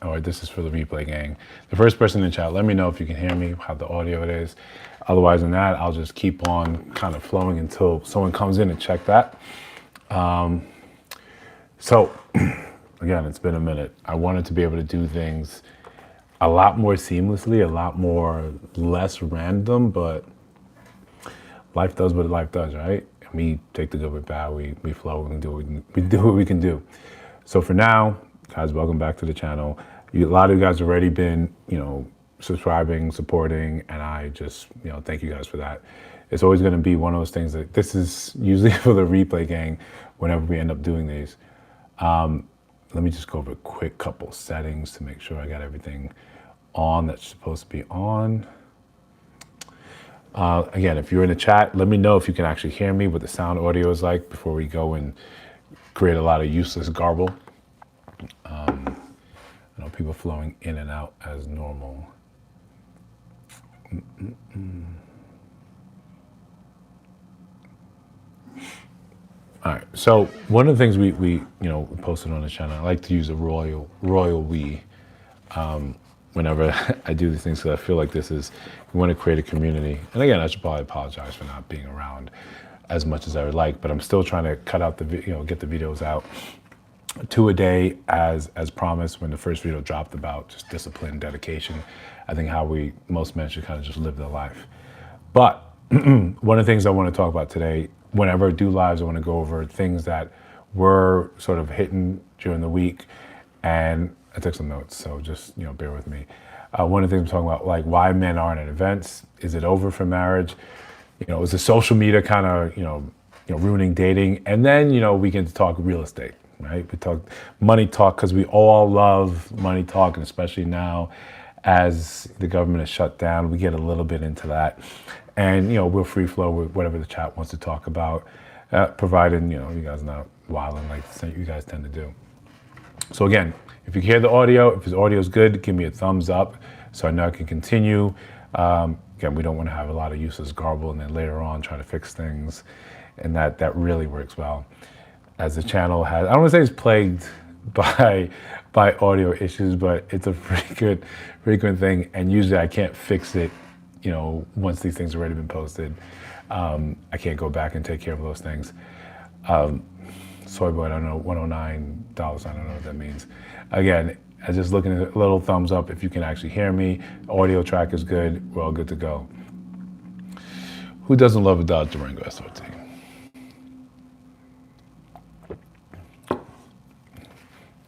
or this is for the replay gang. The first person in the chat, let me know if you can hear me, how the audio it is. Otherwise than that, I'll just keep on kind of flowing until someone comes in and check that. So again, it's been a minute. I wanted to be able to do things a lot more seamlessly, a lot more less random, but life does what life does, right? We take the good with bad, we flow, and we do what we can do. So for now, guys, welcome back to the channel. A lot of you guys have already been, subscribing, supporting, and I just, thank you guys for that. It's always gonna be one of those things that this is usually for the replay gang whenever we end up doing these. Let me just go over a quick couple settings to make sure I got everything on that's supposed to be on. Again, if you're in the chat, let me know if you can actually hear me, what the sound audio is like before we go and create a lot of useless garble. I know people flowing in and out as normal. All right, so one of the things we posted on the channel, I like to use a royal we whenever I do these things, because I feel like we want to create a community. And again, I should probably apologize for not being around as much as I would like, but I'm still trying to cut out get the videos out 2 a day as promised when the first video dropped about just discipline, dedication. I think how most men should kind of just live their life. But one of the things I want to talk about today, whenever I do lives, I want to go over things that were sort of hitting during the week, and I took some notes, so just bear with me. One of the things I'm talking about, like why men aren't at events. Is it over for marriage? Is the social media kind of ruining dating? And then we get to talk real estate, right? We talk money talk because we all love money talk, and especially now as the government is shut down, we get a little bit into that. And we'll free flow with whatever the chat wants to talk about, provided you guys are not wilding like you guys tend to do. So again, if you hear the audio, if the audio is good, give me a thumbs up so I know I can continue. Again, we don't want to have a lot of useless garble and then later on try to fix things, and that really works well. As the channel has, I don't want to say it's plagued by audio issues, but it's a pretty good frequent thing, and usually I can't fix it once these things have already been posted. I can't go back and take care of those things. Soyboy, I don't know, $109, I don't know what that means. Again, I just looking at a little thumbs up if you can actually hear me. Audio track is good, we're all good to go. Who doesn't love a Dodge Durango SRT?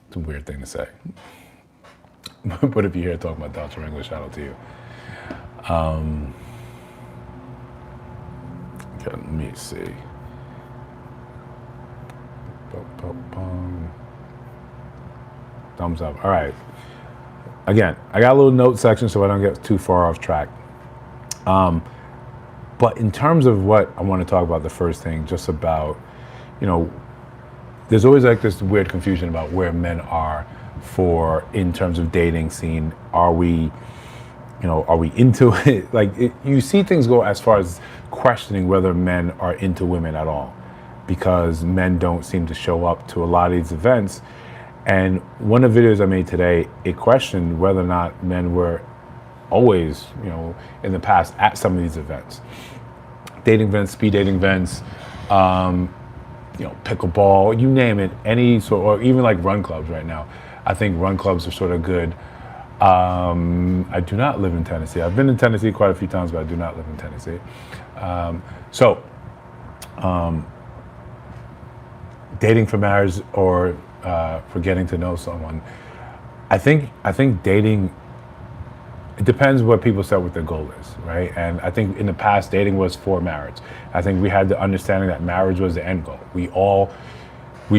It's a weird thing to say. But if you hear talking about Dodge Durango, shout out to you. Okay, let me see. Thumbs up. All right. Again, I got a little note section so I don't get too far off track. But in terms of what I want to talk about, the first thing, just about, there's always like this weird confusion about where men are in terms of dating scene. Are we into it? Like you see things go as far as questioning whether men are into women at all, because men don't seem to show up to a lot of these events. And one of the videos I made today, it questioned whether or not men were always, in the past at some of these events. Dating events, speed dating events, pickleball, you name it, any sort, or even like run clubs right now. I think run clubs are sort of good. I do not live in Tennessee. I've been in Tennessee quite a few times, but I do not live in Tennessee. Dating for marriage or for getting to know someone. I think dating, it depends what people set what their goal is, right? And I think in the past, dating was for marriage. I think we had the understanding that marriage was the end goal.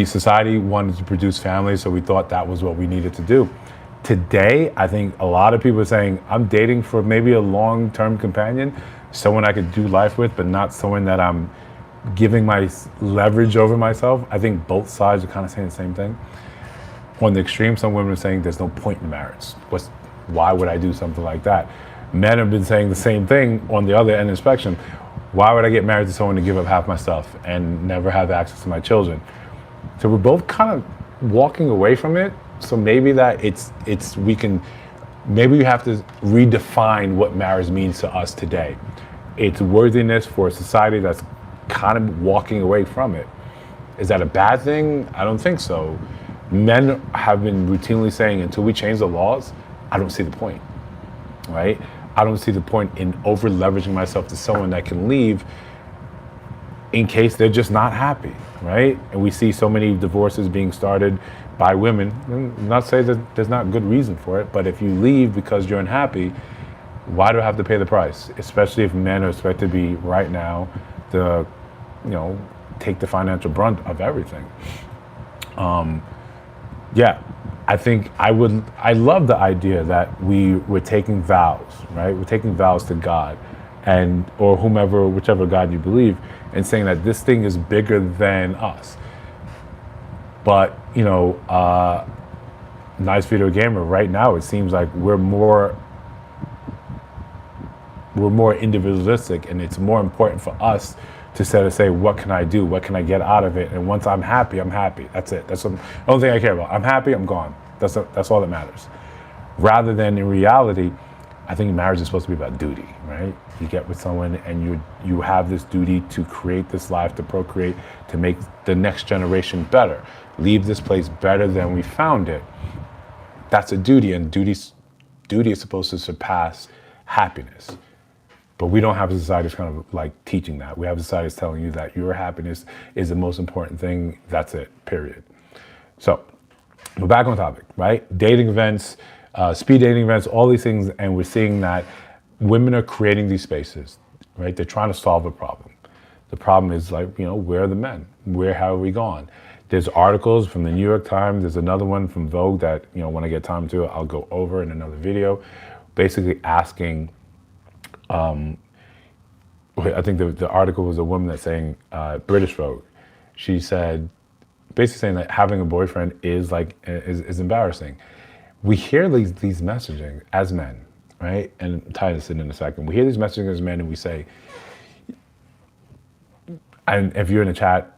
Society wanted to produce families, so we thought that was what we needed to do. Today, I think a lot of people are saying, I'm dating for maybe a long-term companion, someone I could do life with, but not someone that I'm giving my leverage over myself. I think both sides are kind of saying the same thing. On the extreme, some women are saying there's no point in marriage. Why would I do something like that? Men have been saying the same thing on the other end of the spectrum. Why would I get married to someone to give up half my stuff and never have access to my children? So we're both kind of walking away from it, So maybe that it's we can, maybe we have to redefine what marriage means to us today. It's worthiness for a society that's kind of walking away from it. Is that a bad thing? I don't think so. Men have been routinely saying until we change the laws, I don't see the point, right? I don't see the point in over leveraging myself to someone that can leave in case they're just not happy, right? And we see so many divorces being started by women. Not say that there's not good reason for it, but if you leave because you're unhappy, why do I have to pay the price? Especially if men are expected to be right now the, take the financial brunt of everything. Yeah, I love the idea that we're taking vows, right? We're taking vows to God or whichever God you believe, and saying that this thing is bigger than us. But, nice video gamer, right now it seems like we're more individualistic, and it's more important for us to say, what can I do? What can I get out of it? And once I'm happy, I'm happy. That's it. That's the only thing I care about. I'm happy, I'm gone. That's all that matters. Rather than in reality, I think marriage is supposed to be about duty, right? You get with someone and you have this duty to create this life, to procreate, to make the next generation better, leave this place better than we found it. That's a duty, and duty is supposed to surpass happiness. But we don't have a society that's kind of like teaching that. We have a society that's telling you that your happiness is the most important thing. That's it, period. So, we're back on topic, right? Dating events, speed dating events, all these things, and we're seeing that women are creating these spaces, right? They're trying to solve a problem. The problem is like, where are the men? Where have we gone? There's articles from the New York Times. There's another one from Vogue that, when I get time to, I'll go over in another video, basically asking, I think the article was a woman that's saying, British Vogue. She said, basically saying that having a boyfriend is embarrassing. We hear these messaging as men, right? And I'll tie this in a second. We hear these messaging as men, and we say, and if you're in a chat,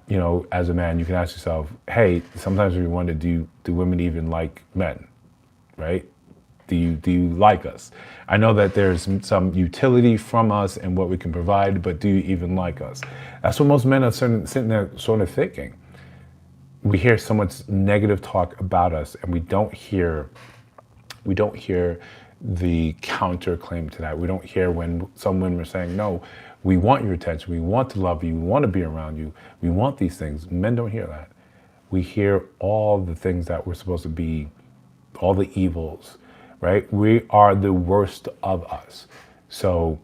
as a man, you can ask yourself, hey, sometimes we wonder, do women even like men, right? Do you like us? I know that there's some utility from us and what we can provide, but do you even like us? That's what most men are sitting there sort of thinking. We hear so much negative talk about us, and we don't hear the counterclaim to that. We don't hear when some women are saying, no, we want your attention, we want to love you, we want to be around you, we want these things. Men don't hear that. We hear all the things that we're supposed to be, all the evils, right? We are the worst of us. So,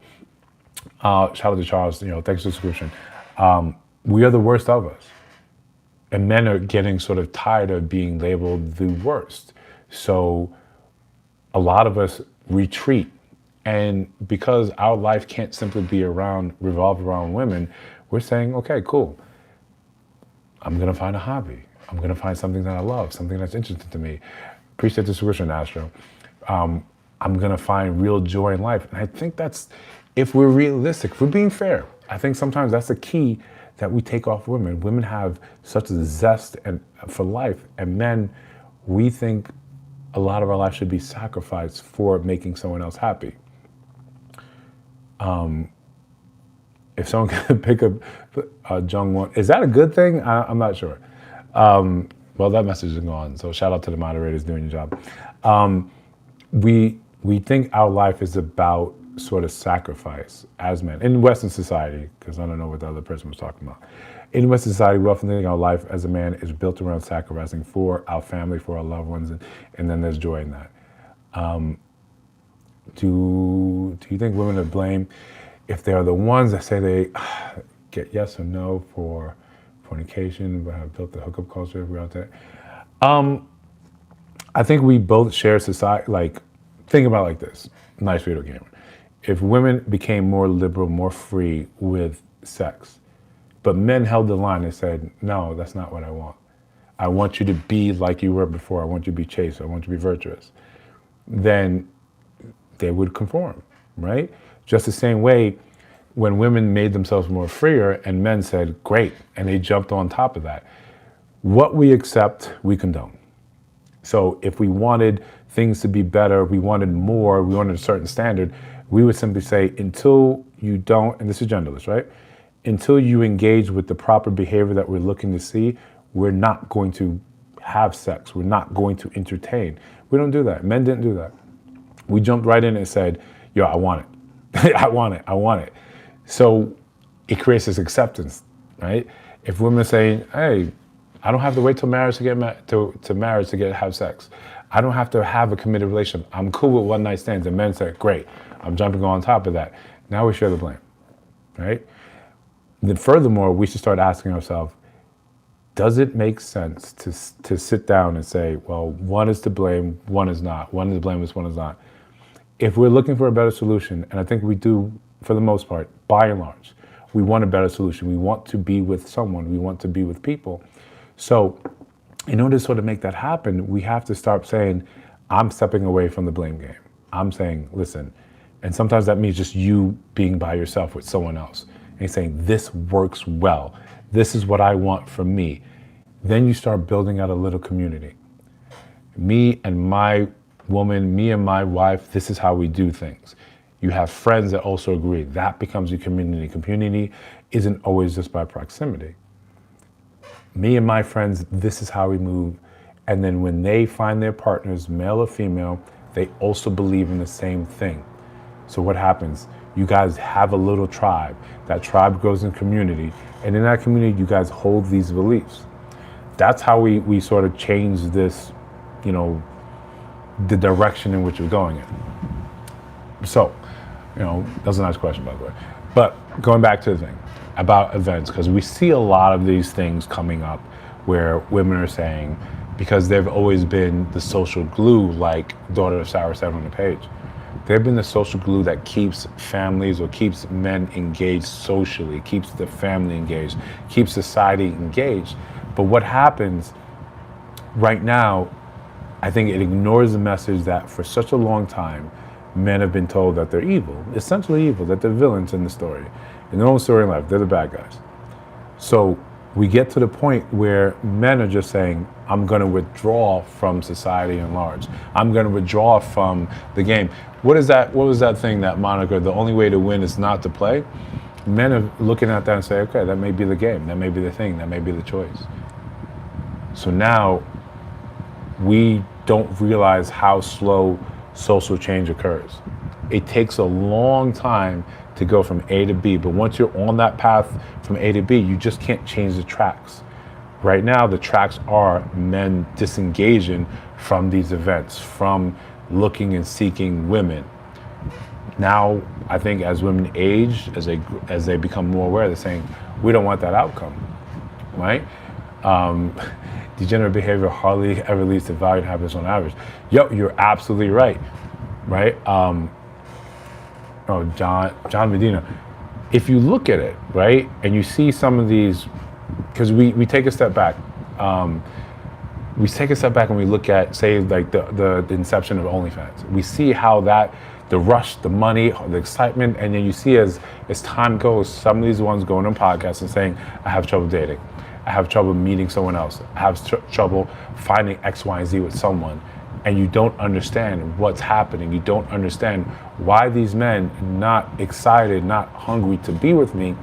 shout out to Charles, thanks for the subscription. We are the worst of us. And men are getting sort of tired of being labeled the worst. So a lot of us retreat. And because our life can't simply revolve around women, we're saying, okay, cool. I'm gonna find a hobby. I'm gonna find something that I love, something that's interesting to me. Appreciate the subscription, Astro. I'm gonna find real joy in life. And I think that's, if we're realistic, if we're being fair, I think sometimes that's the key that we take off women. Women have such a zest for life, and men, we think a lot of our life should be sacrificed for making someone else happy. If someone can pick up Jung-won, is that a good thing? I'm not sure. Well, that message is gone, so shout out to the moderators doing your job. We think our life is about sort of sacrifice as men in Western society, because I don't know what the other person was talking about. In Western society, we often think our life as a man is built around sacrificing for our family, for our loved ones, and then there's joy in that. Do you think women are blamed if they are the ones that say they get yes or no for fornication, but have built the hookup culture if we're out there? I think we both share society, think about it like this, nice video gamer. If women became more liberal, more free with sex, but men held the line and said, no, that's not what I want. I want you to be like you were before. I want you to be chaste. I want you to be virtuous. Then they would conform, right? Just the same way when women made themselves more freer and men said, great, and they jumped on top of that. What we accept, we condone. So if we wanted things to be better, we wanted more, we wanted a certain standard, we would simply say, until you don't, and this is genderless, right? Until you engage with the proper behavior that we're looking to see, we're not going to have sex. We're not going to entertain. We don't do that. Men didn't do that. We jumped right in and said, yo, I want it. I want it. I want it. So it creates this acceptance, right? If women are saying, hey, I don't have to wait till marriage to get to marriage to have sex. I don't have to have a committed relationship. I'm cool with one night stands. And men say, great, I'm jumping on top of that. Now we share the blame, right? Then furthermore, we should start asking ourselves, does it make sense to sit down and say, well, one is to blame, one is not. One is to blame, one is not. If we're looking for a better solution, and I think we do for the most part, by and large, we want a better solution. We want to be with someone. We want to be with people. So in order to sort of make that happen, we have to start saying, I'm stepping away from the blame game. I'm saying, listen, and sometimes that means just you being by yourself with someone else and saying, this works well. This is what I want from me. Then you start building out a little community. Me and my woman, me and my wife, this is how we do things. You have friends that also agree. That becomes your community. Community isn't always just by proximity. Me and my friends, this is how we move. And then when they find their partners, male or female, they also believe in the same thing. So what happens? You guys have a little tribe. That tribe grows in community. And in that community, you guys hold these beliefs. That's how we sort of change this, the direction in which we're going in. So, that was a nice question, by the way. But going back to the thing about events, because we see a lot of these things coming up where women are saying, because they've always been the social glue, like Daughter of Sarah said on the page, they've been the social glue that keeps families or keeps men engaged socially, keeps the family engaged, keeps society engaged. But what happens right now, I think it ignores the message that for such a long time, men have been told that they're evil, essentially evil, that they're villains in the story. In their own story in life, they're the bad guys. So we get to the point where men are just saying, I'm going to withdraw from society at large. I'm going to withdraw from the game. What was that thing, that moniker, the only way to win is not to play? Men are looking at that and say, okay, that may be the game. That may be the thing. That may be the choice. So now we don't realize how slow social change occurs. It takes a long time to go from A to B, but once you're on that path from A to B, you just can't change the tracks. Right now, the tracks are men disengaging from these events, from looking and seeking women. Now, I think as women age, as they become more aware, they're saying, we don't want that outcome, right? Degenerate behavior hardly ever leads to valued happiness on average. Yo, you're absolutely right, right? John Medina. If you look at it, right, and you see some of these, because we take a step back. We take a step back and we look at, say, like the inception of OnlyFans. We see how the rush, the money, the excitement, and then you see as time goes, some of these ones going on podcasts and saying, I have trouble dating. I have trouble meeting someone else. I have trouble finding X, Y, and Z with someone. And you don't understand what's happening. You don't understand why these men not excited, not hungry to be with me.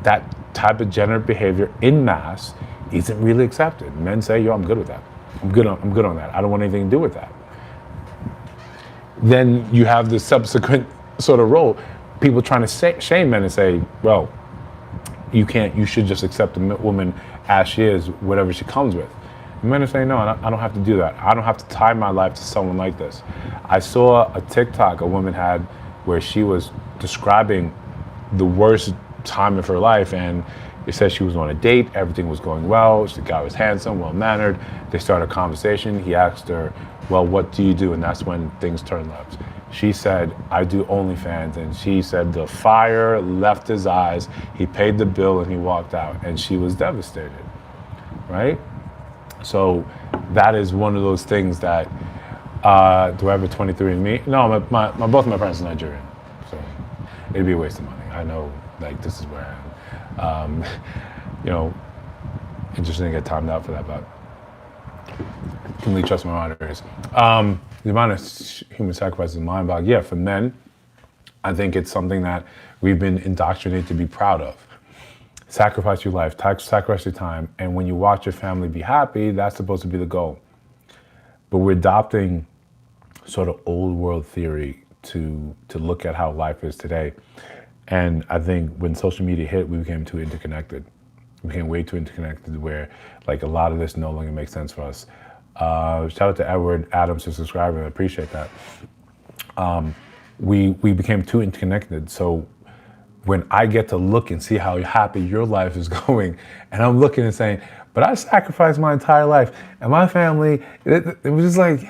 That type of degenerate behavior in mass isn't really accepted. Men say, yo, I'm good with that. I'm good on that. I don't want anything to do with that. Then you have the subsequent sort of role, people trying to shame men and say, well, you should just accept the woman as she is, whatever she comes with. And men are saying, no, I don't have to do that. I don't have to tie my life to someone like this. I saw a TikTok a woman had where she was describing the worst time of her life, and it said she was on a date, everything was going well, the guy was handsome, well-mannered. They started a conversation. He asked her, well, what do you do? And that's when things turned left. She said, I do OnlyFans. And she said the fire left his eyes. He paid the bill and he walked out. And she was devastated, right? So that is one of those things that, do I have a 23andMe? No, both of my parents are Nigerian. So it'd be a waste of money. I know, like, this is where I am. Interesting to get timed out for that, but Completely trust my monitors. The amount of human sacrifice is mind-boggling. Yeah, for men, I think it's something that we've been indoctrinated to be proud of. Sacrifice your life, sacrifice your time, and when you watch your family be happy, that's supposed to be the goal. But we're adopting sort of old world theory to look at how life is today. And I think when social media hit, we became too interconnected. We became way too interconnected where like a lot of this no longer makes sense for us. Shout out to Edward Adams for subscribing, I appreciate that. We became too interconnected. So when I get to look and see how happy your life is going, and I'm looking and saying, but I sacrificed my entire life and my family, it was just like,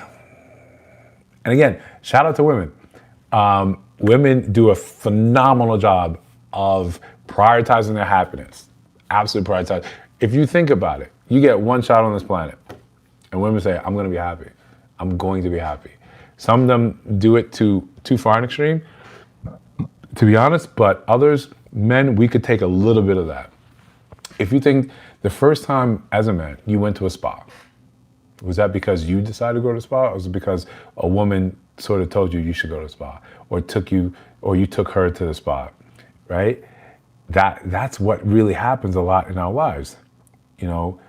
and again, shout out to women. Women do a phenomenal job of prioritizing their happiness. Absolutely prioritize. If you think about it, you get one shot on this planet, and women say, I'm gonna be happy. I'm going to be happy. Some of them do it too far an extreme, to be honest, but others, men, we could take a little bit of that. If you think the first time as a man you went to a spa, was that because you decided to go to a spa, or was it because a woman sort of told you should go to a spa, or you took her to the spa, right? That's what really happens a lot in our lives, you know.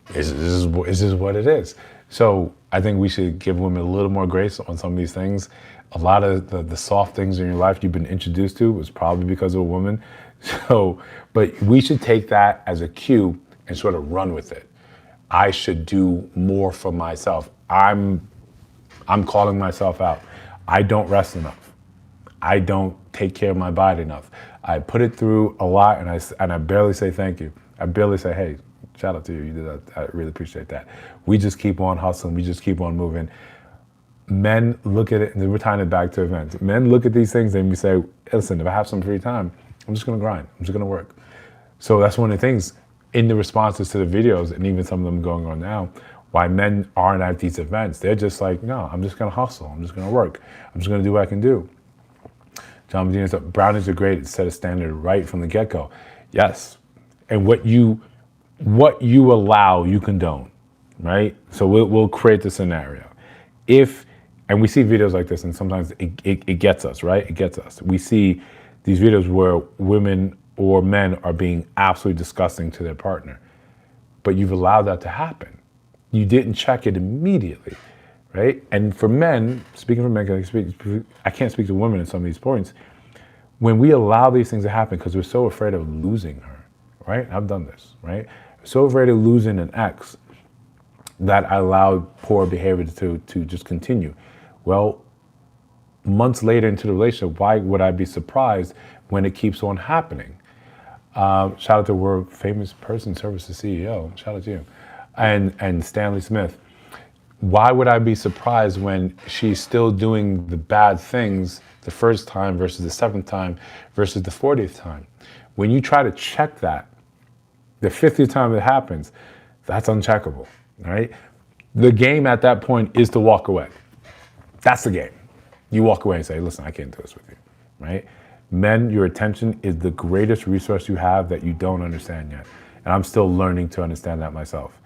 This is what it is. So I think we should give women a little more grace on some of these things. A lot of the soft things in your life you've been introduced to was probably because of a woman. So, but we should take that as a cue and sort of run with it. I should do more for myself. I'm calling myself out. I don't rest enough. I don't take care of my body enough. I put it through a lot, and I barely say thank you. I barely say, hey, shout out to you. You did that. I really appreciate that. We just keep on hustling. We just keep on moving. Men look at it, and we're tying it back to events. Men look at these things and we say, listen, if I have some free time, I'm just going to grind. I'm just going to work. So that's one of the things in the responses to the videos, and even some of them going on now, why men aren't at these events. They're just like, no, I'm just going to hustle. I'm just going to work. I'm just going to do what I can do. John Medina said, brownies are great. It set a standard right from the get-go. Yes. And what you allow, you condone, right? So we'll create the scenario. And we see videos like this, and sometimes it gets us, right? It gets us. We see these videos where women or men are being absolutely disgusting to their partner, but you've allowed that to happen. You didn't check it immediately, right? And for men, speaking for men, I can't speak to women in some of these points. When we allow these things to happen, because we're so afraid of losing her, right? I've done this, right? So afraid of losing an ex that I allowed poor behavior to just continue. Well, months later into the relationship, why would I be surprised when it keeps on happening? Shout out to World Famous Person Services CEO. Shout out to you. And Stanley Smith. Why would I be surprised when she's still doing the bad things the first time versus the seventh time versus the 40th time? When you try to check that, the 50th time it happens, that's uncheckable, right? The game at that point is to walk away. That's the game. You walk away and say, listen, I can't do this with you, right? Men, your attention is the greatest resource you have that you don't understand yet. And I'm still learning to understand that myself.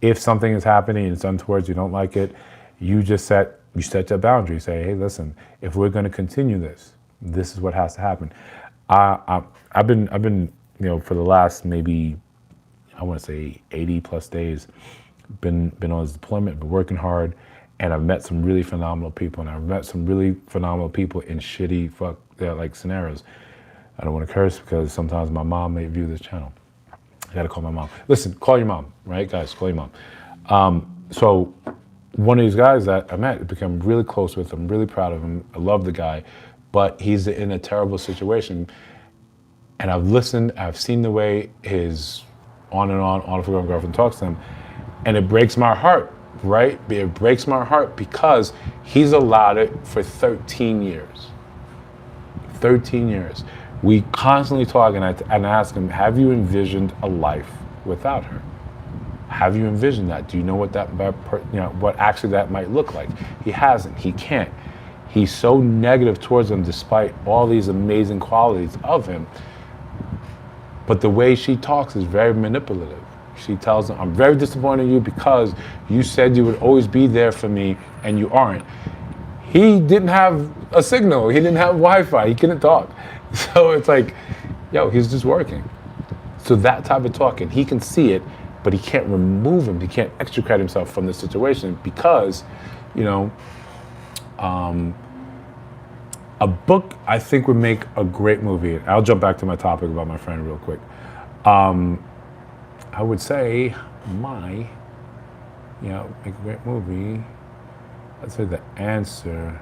If something is happening and it's untoward, you don't like it, you set your boundary. Say, hey, listen, if we're going to continue this is what has to happen. I've been, for the last maybe, I want to say 80 plus days, been on this deployment, been working hard, and I've met some really phenomenal people, and I've met some really phenomenal people in shitty scenarios. I don't want to curse because sometimes my mom may view this channel. I gotta call my mom. Listen, call your mom, right, guys? Call your mom. So one of these guys that I met, become really close with. I'm really proud of him. I love the guy, but he's in a terrible situation. And I've listened, I've seen the way his on and on girlfriend talks to him, and it breaks my heart, right? It breaks my heart because he's allowed it for 13 years. 13 years. We constantly talk, and I ask him, have you envisioned a life without her? Have you envisioned that? Do you know what what actually that might look like? He hasn't. He can't. He's so negative towards them despite all these amazing qualities of him. But the way she talks is very manipulative. She tells him, I'm very disappointed in you because you said you would always be there for me and you aren't. He didn't have a signal. He didn't have Wi-Fi. He couldn't talk. So it's like, yo, he's just working. So that type of talking, he can see it, but he can't remove him. He can't extricate himself from the situation because, you know, a book I think would make a great movie. I'll jump back to my topic about my friend real quick. I would say make a great movie. I'd say the answer,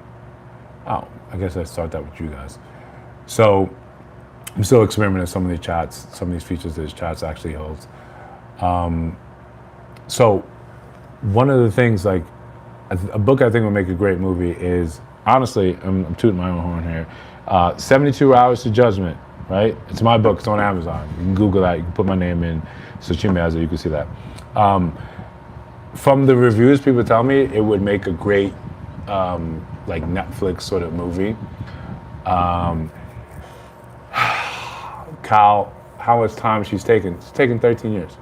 I guess I'd start that with you guys. So I'm still experimenting with some of these chats, some of these features that his chats actually holds. So one of the things, like a book I think would make a great movie is, honestly, I'm tooting my own horn here, 72 Hours to Judgment, right? It's my book, it's on Amazon. You can Google that, you can put my name in, Mrsochimaeze, you can see that. From the reviews, people tell me it would make a great like Netflix sort of movie. How much time she's taken? It's taken 13 years.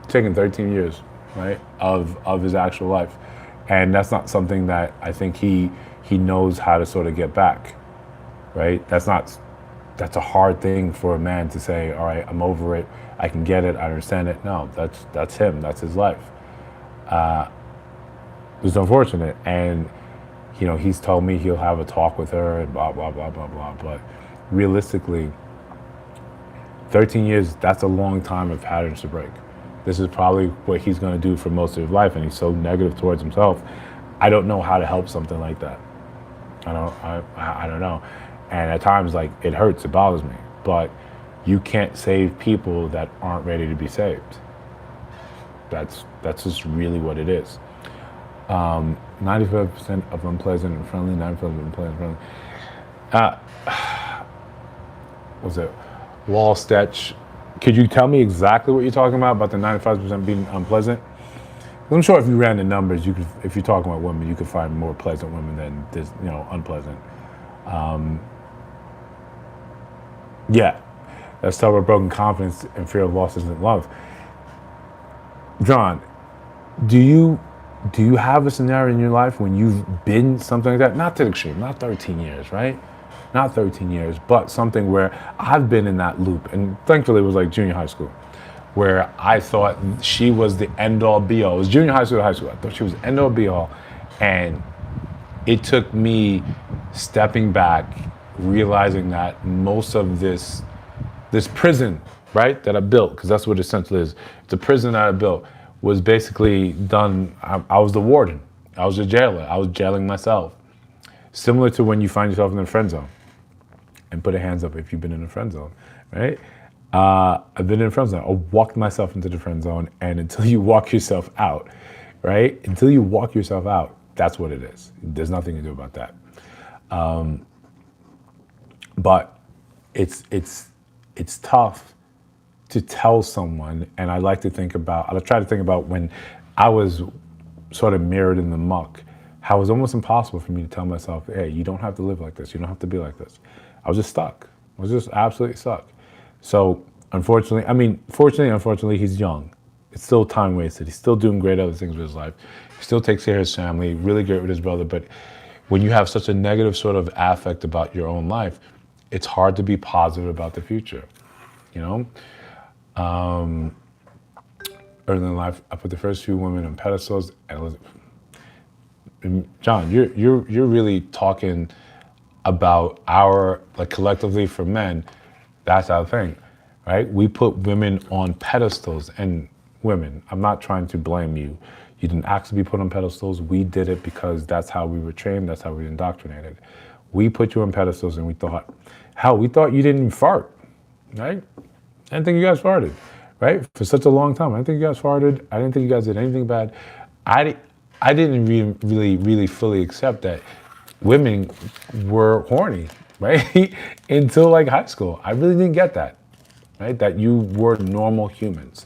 It's taken 13 years, right, of his actual life. And that's not something that I think he knows how to sort of get back, right? That's a hard thing for a man to say, all right, I'm over it, I can get it, I understand it. No, that's him, that's his life. It's unfortunate. And, you know, he's told me he'll have a talk with her and blah, blah, blah, blah, blah. But realistically, 13 years, that's a long time of patterns to break. This is probably what he's going to do for most of his life, and he's so negative towards himself. I don't know how to help something like that. I don't know. And at times, like, it hurts, it bothers me. But you can't save people that aren't ready to be saved. That's just really what it is. 95% of unpleasant and friendly, 95% of unpleasant and friendly. Was it Wall Stetch? Could you tell me exactly what you're talking about the 95% being unpleasant? I'm sure if you ran the numbers, you could, if you're talking about women, you could find more pleasant women than this, you know, unpleasant. Yeah, let's talk about broken confidence and fear of loss isn't love. John, do you have a scenario in your life when you've been something like that? Not to the extreme, not 13 years, right? Not 13 years, but something where I've been in that loop, and thankfully it was like junior high school, where I thought she was the end-all be-all. It was junior high school to high school. I thought she was end-all be-all, and it took me stepping back, realizing that most of this prison, right, that I built, because that's what it essentially is, it's a prison that I built, was basically done. I was the warden. I was the jailer. I was jailing myself. Similar to when you find yourself in the friend zone. And put your hands up if you've been in the friend zone, right? I've been in the friend zone. I walked myself into the friend zone, and until you walk yourself out, right? Until you walk yourself out, that's what it is. There's nothing to do about that. But it's tough to tell someone, and I try to think about when I was sort of mirrored in the muck, how it was almost impossible for me to tell myself, hey, you don't have to live like this. You don't have to be like this. I was just stuck. I was just absolutely stuck. So fortunately, unfortunately, he's young. It's still time wasted. He's still doing great other things with his life. He still takes care of his family, really great with his brother. But when you have such a negative sort of affect about your own life, it's hard to be positive about the future, you know? Early in life, I put the first few women on pedestals, and John, you're really talking about our, like, collectively for men, that's our thing, right? We put women on pedestals, and women, I'm not trying to blame you. You didn't ask to be put on pedestals. We did it because that's how we were trained, that's how we were indoctrinated. We put you on pedestals, and we thought you didn't even fart, right? I didn't think you guys farted, right? For such a long time, I didn't think you guys farted. I didn't think you guys did anything bad. I didn't really fully accept that women were horny, right? Until like high school. I really didn't get that, right? That you were normal humans.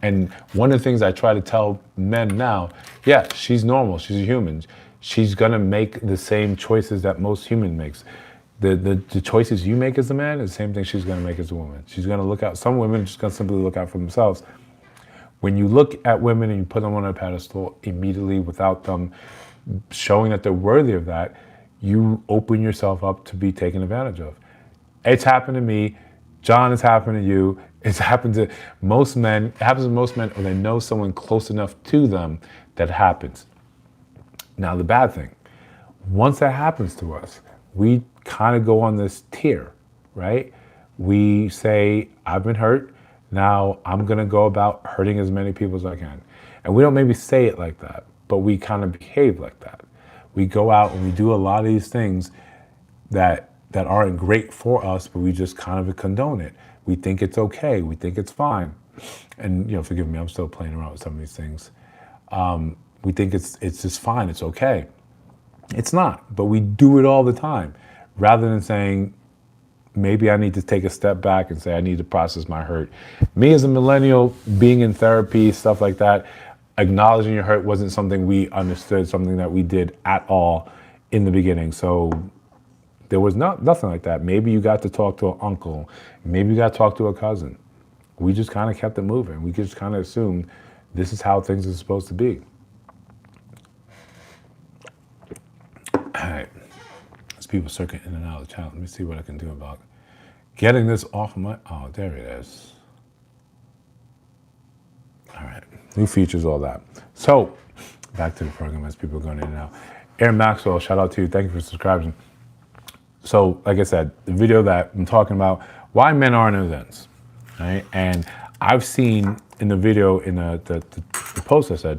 And one of the things I try to tell men now, yeah, she's normal, she's a human. She's gonna make the same choices that most human makes. The choices you make as a man is the same thing she's going to make as a woman. She's going to look out. Some women are just going to simply look out for themselves. When you look at women and you put them on a pedestal immediately without them showing that they're worthy of that, you open yourself up to be taken advantage of. It's happened to me. John, it's happened to you. It's happened to most men. It happens to most men, or they know someone close enough to them that happens. Now, the bad thing, once that happens to us, we kind of go on this tier, right? We say, I've been hurt. Now I'm going to go about hurting as many people as I can. And we don't maybe say it like that, but we kind of behave like that. We go out and we do a lot of these things that aren't great for us, but we just kind of condone it. We think it's okay. We think it's fine. And, forgive me, I'm still playing around with some of these things. We think it's just fine. It's okay. It's not, but we do it all the time. Rather than saying, maybe I need to take a step back and say, I need to process my hurt. Me as a millennial, being in therapy, stuff like that, acknowledging your hurt wasn't something we understood, something that we did at all in the beginning. So there was nothing like that. Maybe you got to talk to an uncle. Maybe you got to talk to a cousin. We just kind of kept it moving. We just kind of assumed this is how things are supposed to be. All right. There's people circling in and out of the channel. Let me see what I can do about getting this off of my... Oh, there it is. All right. New features, all that. So, back to the program as people are going in and out. Aaron Maxwell, shout out to you. Thank you for subscribing. So, like I said, the video that I'm talking about, why men aren't events, right? And I've seen in the video, in the post I said,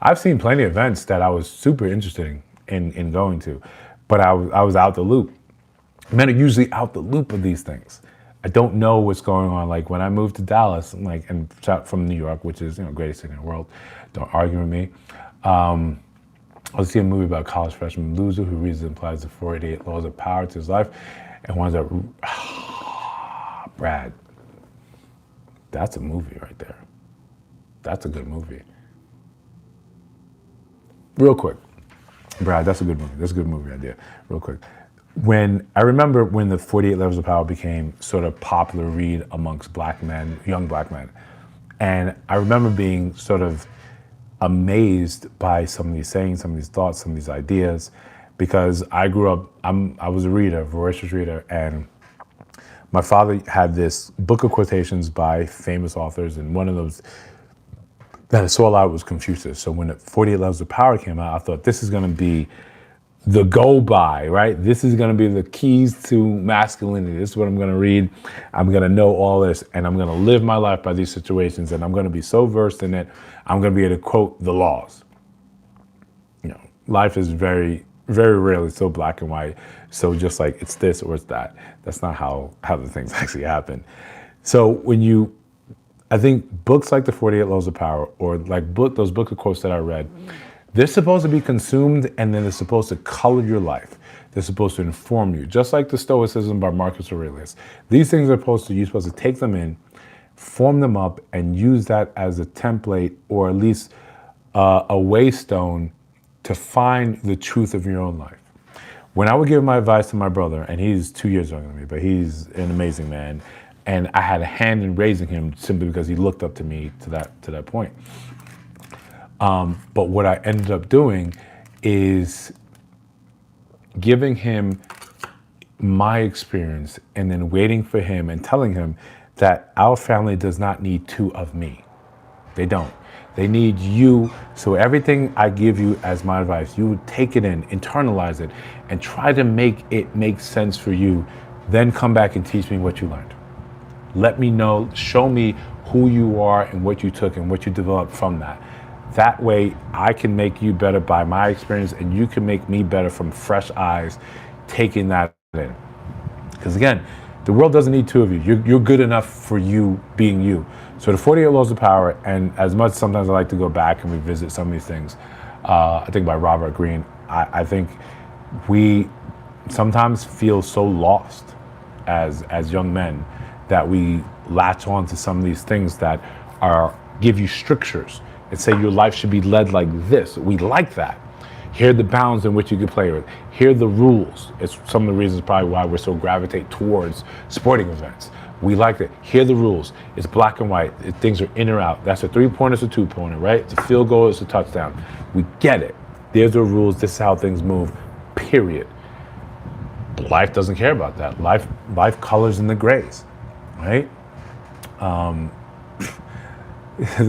I've seen plenty of events that I was super interested in going to, but I was out the loop. Men are usually out the loop of these things. I don't know what's going on. Like when I moved to Dallas, and from New York, which is greatest city in the world, don't argue with me. I was seeing a movie about a college freshman loser who reads and applies the 48 laws of power to his life and winds up, Brad, that's a movie right there. That's a good movie. Real quick, Brad, that's a good movie. That's a good movie idea. Real quick. I remember when the 48 Levels of Power became sort of popular read amongst black men, young black men. And I remember being sort of amazed by some of these sayings, some of these thoughts, some of these ideas, because I grew up, I was a reader, a voracious reader, and my father had this book of quotations by famous authors, and one of those that I saw a lot was Confucius. So when the 48 Levels of Power came out, I thought this is going to be the go-by, right? This is going to be the keys to masculinity. This is what I'm going to read. I'm going to know all this, and I'm going to live my life by these situations, and I'm going to be so versed in it, I'm going to be able to quote the laws. Life is very, very rarely so black and white, so just like it's this or it's that. That's not how the things actually happen. So I think books like the 48 Laws of Power, or like those books of quotes that I read, they're supposed to be consumed, and then they're supposed to color your life. They're supposed to inform you, just like the Stoicism by Marcus Aurelius. These things are you're supposed to take them in, form them up, and use that as a template, or at least a waystone to find the truth of your own life. When I would give my advice to my brother, and he's 2 years younger than me, but he's an amazing man, and I had a hand in raising him simply because he looked up to me to that point. But what I ended up doing is giving him my experience and then waiting for him and telling him that our family does not need two of me. They don't. They need you. So everything I give you as my advice, you would take it in, internalize it, and try to make it make sense for you. Then come back and teach me what you learned. Let me know, show me who you are and what you took and what you developed from that. That way I can make you better by my experience, and you can make me better from fresh eyes taking that in. Because again, the world doesn't need two of you. You're good enough for you being you. So the 48 Laws of Power, and as much sometimes I like to go back and revisit some of these things, I think by Robert Greene, I think we sometimes feel so lost as young men that we latch on to some of these things that give you strictures and say your life should be led like this. We like that. Here are the bounds in which you can play with. Here are the rules. It's some of the reasons probably why we're so gravitate towards sporting events. We like it. Here are the rules. It's black and white. Things are in or out. That's a three-pointer, it's a two-pointer, right? It's a field goal, it's a touchdown. We get it. There's the rules. This is how things move, period. Life doesn't care about that. Life colors in the grays, right? The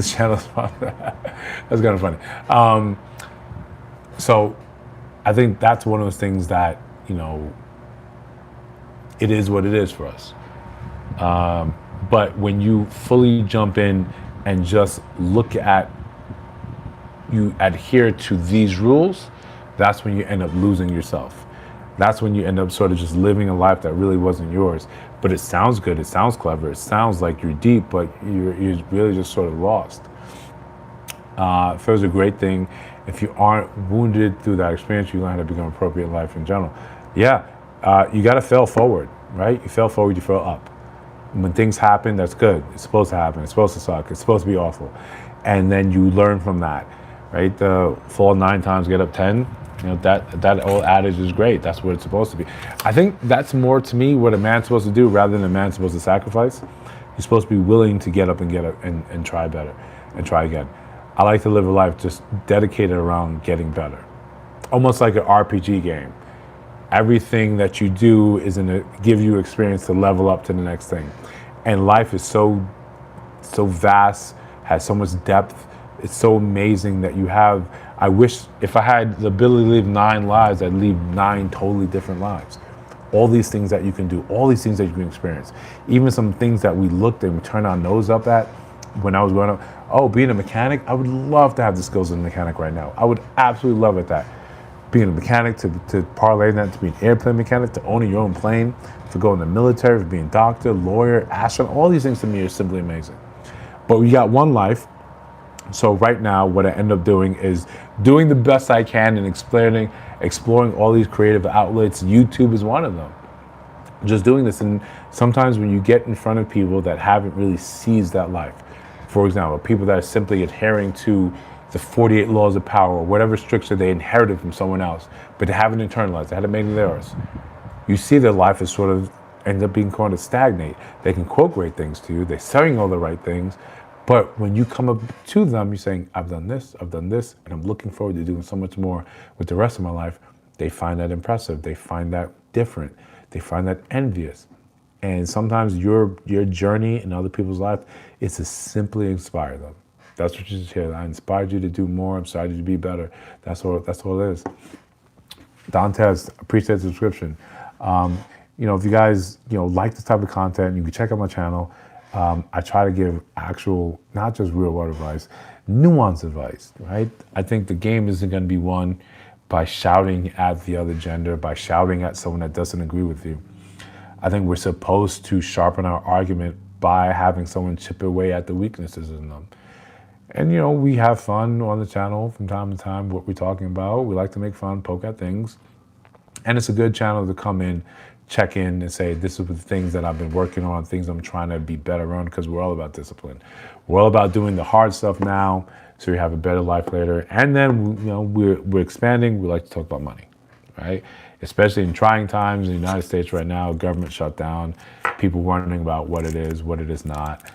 channel's that's kind of funny. So I think that's one of those things that, it is what it is for us. But when you fully jump in and just look at, you adhere to these rules, that's when you end up losing yourself. That's when you end up sort of just living a life that really wasn't yours. But it sounds good, it sounds clever, it sounds like you're deep, but you're really just sort of lost. It feels a great thing. If you aren't wounded through that experience, you learn how to become appropriate in life in general. Yeah, you got to fail forward, right? You fail forward, you fail up. When things happen, that's good. It's supposed to happen. It's supposed to suck. It's supposed to be awful. And then you learn from that, right? Fall 9 times, get up 10. That old adage is great. That's what it's supposed to be. I think that's more, to me, what a man's supposed to do rather than a man's supposed to sacrifice. He's supposed to be willing to get up and try better and try again. I like to live a life just dedicated around getting better. Almost like an RPG game. Everything that you do is going to give you experience to level up to the next thing. And life is so vast, has so much depth. It's so amazing that you have, I wish if I had the ability to live 9 lives, I'd live 9 totally different lives. All these things that you can do, all these things that you can experience. Even some things that we looked and we turned our nose up at when I was growing up. Oh, being a mechanic, I would love to have the skills of a mechanic right now. I would absolutely love it that. Being a mechanic, to parlay that to be an airplane mechanic, to owning your own plane, to go in the military, to being doctor, lawyer, astronaut, all these things to me are simply amazing. But we got one life. So right now, what I end up doing is doing the best I can and exploring all these creative outlets. YouTube is one of them. Just doing this, and sometimes when you get in front of people that haven't really seized that life, for example, people that are simply adhering to the 48 laws of power or whatever structure they inherited from someone else, but they haven't internalized, they haven't made it theirs. You see their life is sort of ends up being called to stagnate. They can quote great things to you, they're saying all the right things, but when you come up to them, you're saying, I've done this, and I'm looking forward to doing so much more with the rest of my life. They find that impressive. They find that different. They find that envious. And sometimes your journey in other people's life is to simply inspire them. That's what you just hear. I inspired you to do more. I inspired you to be better. That's all it is. Dantes, appreciate the subscription. If you guys, like this type of content, you can check out my channel. I try to give actual, not just real world advice, nuanced advice, right? I think the game isn't going to be won by shouting at the other gender, by shouting at someone that doesn't agree with you. I think we're supposed to sharpen our argument by having someone chip away at the weaknesses in them. And, we have fun on the channel from time to time, what we're talking about. We like to make fun, poke at things. And it's a good channel to come in, check in and say, this is the things that I've been working on, things I'm trying to be better on, because we're all about discipline. We're all about doing the hard stuff now so you have a better life later. And then, we're expanding. We like to talk about money, right? Especially in trying times in the United States right now, government shut down, people wondering about what it is not.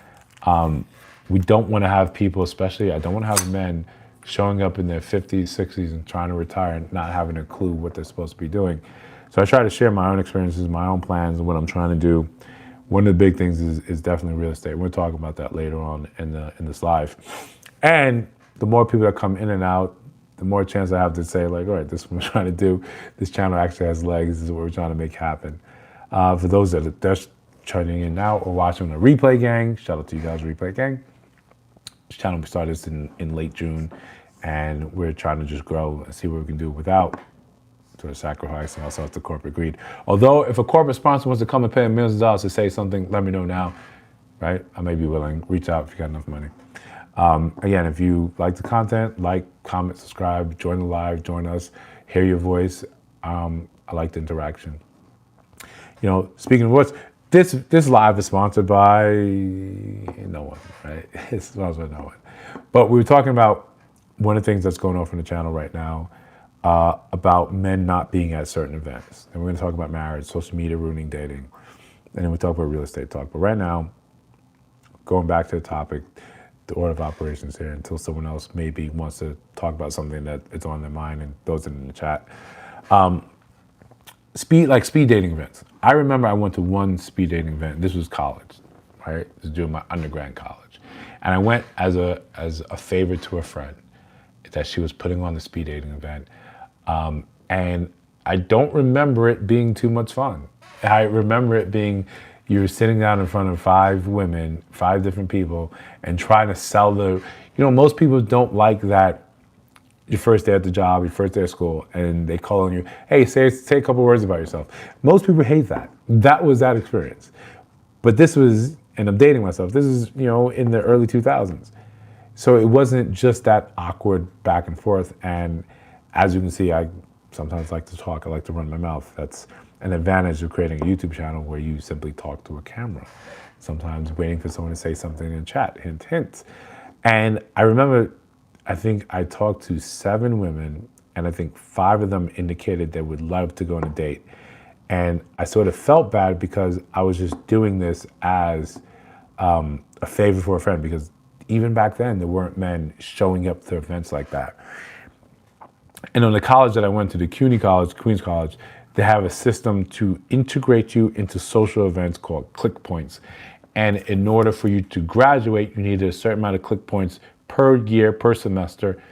We don't want to have people, especially, I don't want to have men showing up in their 50s, 60s and trying to retire and not having a clue what they're supposed to be doing. So I try to share my own experiences, my own plans, and what I'm trying to do. One of the big things is definitely real estate. We're talking about that later on in this live. And the more people that come in and out, the more chance I have to say, like, all right, this is what we're trying to do. This channel actually has legs. This is what we're trying to make happen. For those that are just tuning in now or watching the replay gang, shout out to you guys, replay gang. This channel started in late June, and we're trying to just grow and see what we can do without sort of sacrificing ourselves to corporate greed. Although, if a corporate sponsor wants to come and pay millions of dollars to say something, let me know now, right? I may be willing. Reach out if you got enough money. Again, if you like the content, like, comment, subscribe, join the live, join us, hear your voice. I like the interaction. Speaking of which, this live is sponsored by no one, right? It's sponsored by no one. But we were talking about one of the things that's going on from the channel right now. about men not being at certain events. And we're going to talk about marriage, social media ruining dating, and then we talk about real estate talk. But right now, going back to the topic, the order of operations here, until someone else maybe wants to talk about something that is on their mind and throws it in the chat. Speed dating events. I remember I went to one speed dating event. This was college, right? This was during my undergrad in college, and I went as a favor to a friend that she was putting on the speed dating event, and I don't remember it being too much fun. I remember it being you're sitting down in front of 5 women, 5 different people, and trying to sell most people don't like that your first day at the job, your first day at school, and they call on you, hey, say a couple words about yourself. Most people hate that. That was that experience. But this was, and I'm dating myself, this is, in the early 2000s. So it wasn't just that awkward back and forth. And as you can see, I sometimes like to talk, I like to run my mouth. That's an advantage of creating a YouTube channel where you simply talk to a camera. Sometimes waiting for someone to say something in chat, hint, hint. And I remember, I think I talked to 7 women, and I think 5 of them indicated they would love to go on a date. And I sort of felt bad because I was just doing this as a favor for a friend, because even back then, there weren't men showing up to events like that. And on the college that I went to, the CUNY College, Queens College, they have a system to integrate you into social events called click points. And in order for you to graduate, you needed a certain amount of click points per year, per semester.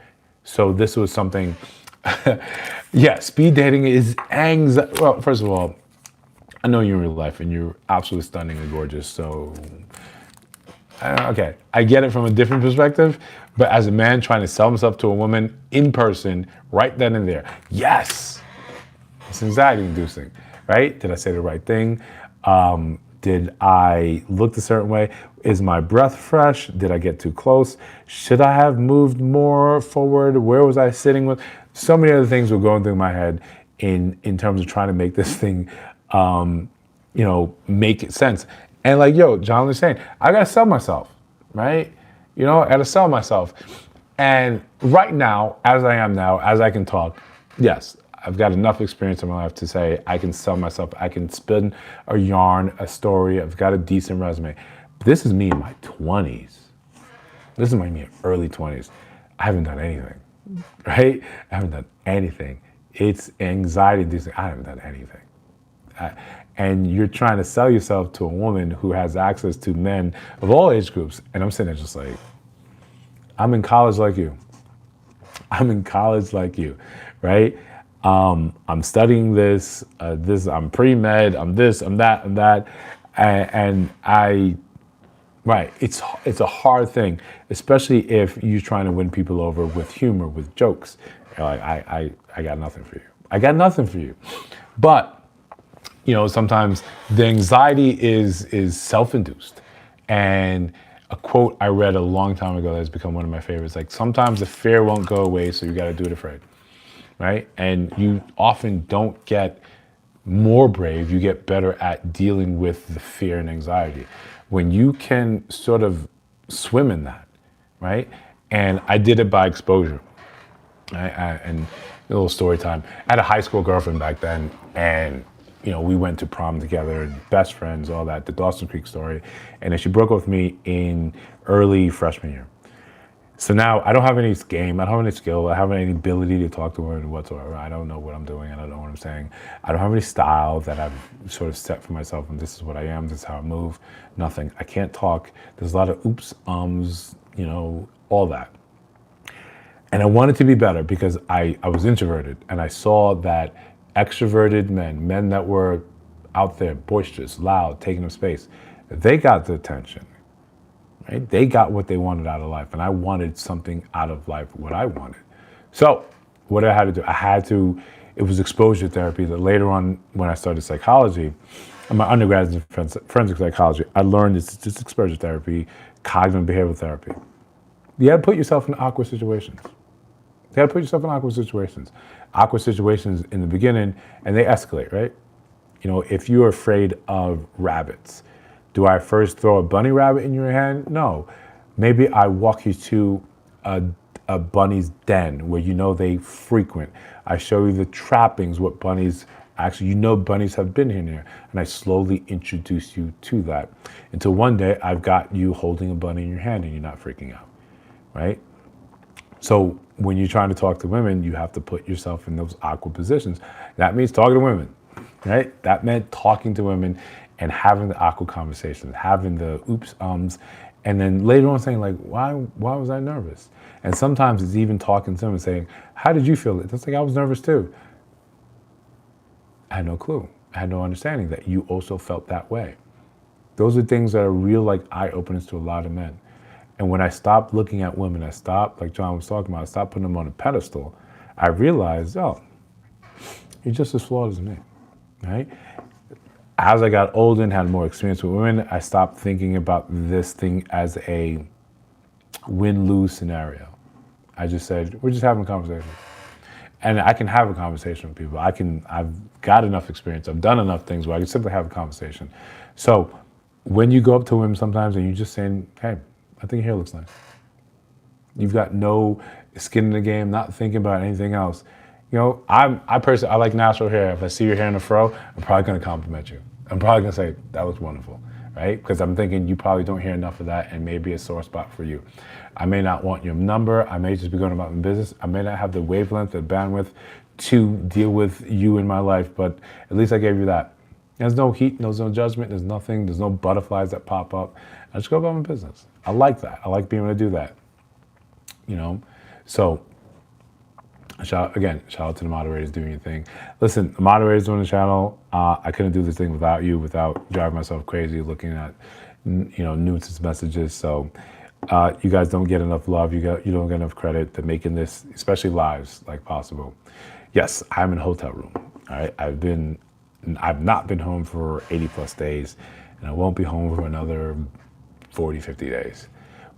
So this was something, yeah, speed dating is anxiety. Well, first of all, I know you in real life and you're absolutely stunning and gorgeous. So, okay, I get it from a different perspective, but as a man trying to sell himself to a woman in person, right then and there, yes, it's anxiety inducing, right? Did I say the right thing? Did I look a certain way? Is my breath fresh? Did I get too close? Should I have moved more forward? Where was I sitting with? So many other things were going through my head in terms of trying to make this thing, make sense. And like, John was saying, I gotta sell myself, right? I gotta sell myself. And right now, as I am now, as I can talk, yes, I've got enough experience in my life to say I can sell myself. I can spin a yarn, a story. I've got a decent resume. But this is me in my 20s. This is me in early 20s. I haven't done anything, right? I haven't done anything. It's anxiety inducing. I haven't done anything. And you're trying to sell yourself to a woman who has access to men of all age groups. And I'm sitting there just like, I'm in college like you. I'm in college like you, right? I'm studying this, I'm pre-med, I'm this, I'm that, right, it's a hard thing, especially if you're trying to win people over with humor, with jokes. You're like, I got nothing for you. I got nothing for you. But, sometimes the anxiety is self-induced. And a quote I read a long time ago that has become one of my favorites, like, sometimes the fear won't go away, so you got to do it afraid. Right? And you often don't get more brave, you get better at dealing with the fear and anxiety. When you can sort of swim in that, right? And I did it by exposure. And a little story time. I had a high school girlfriend back then, and we went to prom together, best friends, all that, the Dawson Creek story. And then she broke up with me in early freshman year. So now I don't have any game, I don't have any skill, I don't have any ability to talk to her whatsoever. I don't know what I'm doing, I don't know what I'm saying. I don't have any style that I've sort of set for myself, and this is what I am, this is how I move, nothing. I can't talk, there's a lot of oops, all that. And I wanted to be better because I was introverted, and I saw that extroverted men that were out there, boisterous, loud, taking up space, they got the attention. Right? They got what they wanted out of life, and I wanted something out of life, what I wanted. So what I had to do, it was exposure therapy that later on when I started psychology, in my undergrad in forensic psychology, I learned it's just exposure therapy, cognitive behavioral therapy. You got to put yourself in awkward situations. You got to put yourself in awkward situations. Awkward situations in the beginning, and they escalate, right? If you're afraid of rabbits, do I first throw a bunny rabbit in your hand? No. Maybe I walk you to a a bunny's den where you know they frequent. I show you the trappings, what bunnies actually, you know, bunnies have been in here. And I slowly introduce you to that until one day I've got you holding a bunny in your hand and you're not freaking out, right? So when you're trying to talk to women, you have to put yourself in those awkward positions. That means talking to women, right? That meant talking to women and having the awkward conversations, having the oops, and then later on saying like, why was I nervous? And sometimes it's even talking to them and saying, how did you feel? It's like, I was nervous too. I had no clue. I had no understanding that you also felt that way. Those are things that are real like eye openers to a lot of men. And when I stopped looking at women, I stopped, like John was talking about, I stopped putting them on a pedestal. I realized, oh, you're just as flawed as me, right? As I got older and had more experience with women, I stopped thinking about this thing as a win-lose scenario. I just said, we're just having a conversation. And I can have a conversation with people. I've got enough experience. I've done enough things where I can simply have a conversation. So when you go up to women sometimes and you're just saying, hey, I think your hair looks nice. You've got no skin in the game, not thinking about anything else. You know, I personally, I like natural hair. If I see your hair in a fro, I'm probably gonna compliment you. I'm probably gonna say, that looks wonderful, right? Because I'm thinking you probably don't hear enough of that and maybe a sore spot for you. I may not want your number. I may just be going about my business. I may not have the wavelength or bandwidth to deal with you in my life, but at least I gave you that. There's no heat, there's no judgment, there's nothing, there's no butterflies that pop up. I just go about my business. I like that. I like being able to do that, you know? So, shout out to the moderators doing your thing. Listen, the moderators on the channel, I couldn't do this thing without you, without driving myself crazy looking at, you know, nuisance messages. So, you guys don't get enough love. You don't get enough credit to making this, especially lives, like possible. Yes, I'm in a hotel room. All right, I've not been home for 80 plus days, and I won't be home for another 40, 50 days.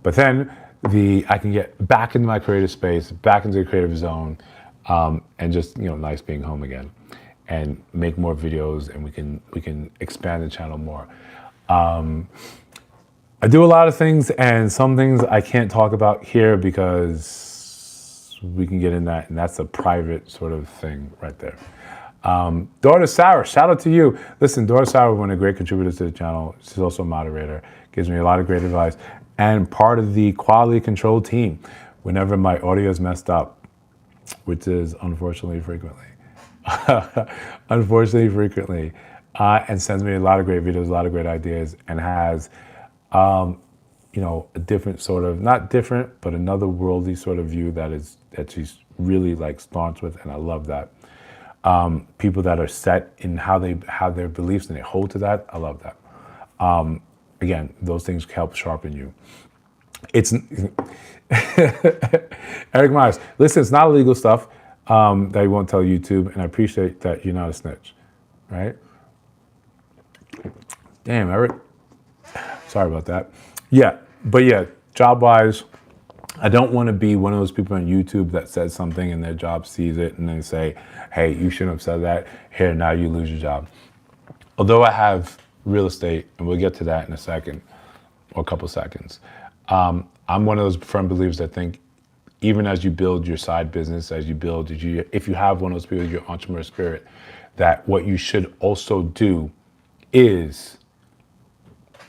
But then I can get back into my creative space, back into the creative zone, and just, you know, nice being home again, and make more videos, and we can expand the channel more. I do a lot of things, and some things I can't talk about here because we can get in that, and that's a private sort of thing right there. Daughter Sarah, shout out to you. Listen, Daughter Sarah, one of the great contributors to the channel. She's also a moderator, gives me a lot of great advice, and part of the quality control team whenever my audio is messed up, which is unfortunately frequently. And sends me a lot of great videos, a lot of great ideas, and has you know, a different sort of, not different, but another worldly sort of view that she's really like staunch with, and I love that. People that are set in how their beliefs and they hold to that, I love that. Again, those things help sharpen you. It's Eric Myers. Listen, it's not illegal stuff that you won't tell YouTube, and I appreciate that you're not a snitch, right? Damn, Eric. Sorry about that. Yeah, but yeah, job-wise, I don't want to be one of those people on YouTube that says something and their job sees it and they say, hey, you shouldn't have said that. Here, now you lose your job. Although I have real estate, and we'll get to that in a second, or a couple seconds, I'm one of those firm believers that think even as you build your side business, if you have one of those people, your entrepreneur spirit, that what you should also do is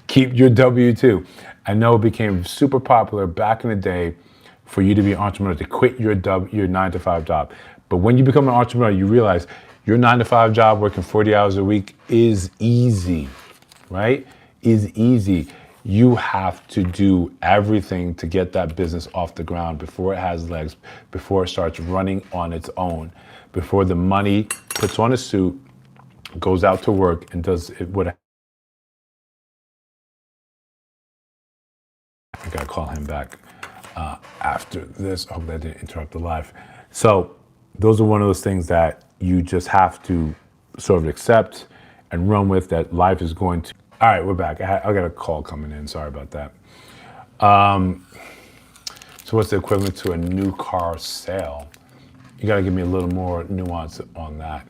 keep your W-2. I know it became super popular back in the day for you to be an entrepreneur, to quit your 9-to-5 job. But when you become an entrepreneur, you realize your 9-to-5 job working 40 hours a week is easy, right? Is easy. You have to do everything to get that business off the ground before it has legs, before it starts running on its own, before the money puts on a suit, goes out to work, and does it what I gotta call him back after this. I hope that didn't interrupt the live. So those are one of those things that you just have to sort of accept and run with, that life is going to. All right, we're back. I got a call coming in. Sorry about that. So what's the equivalent to a new car sale? You got to give me a little more nuance on that.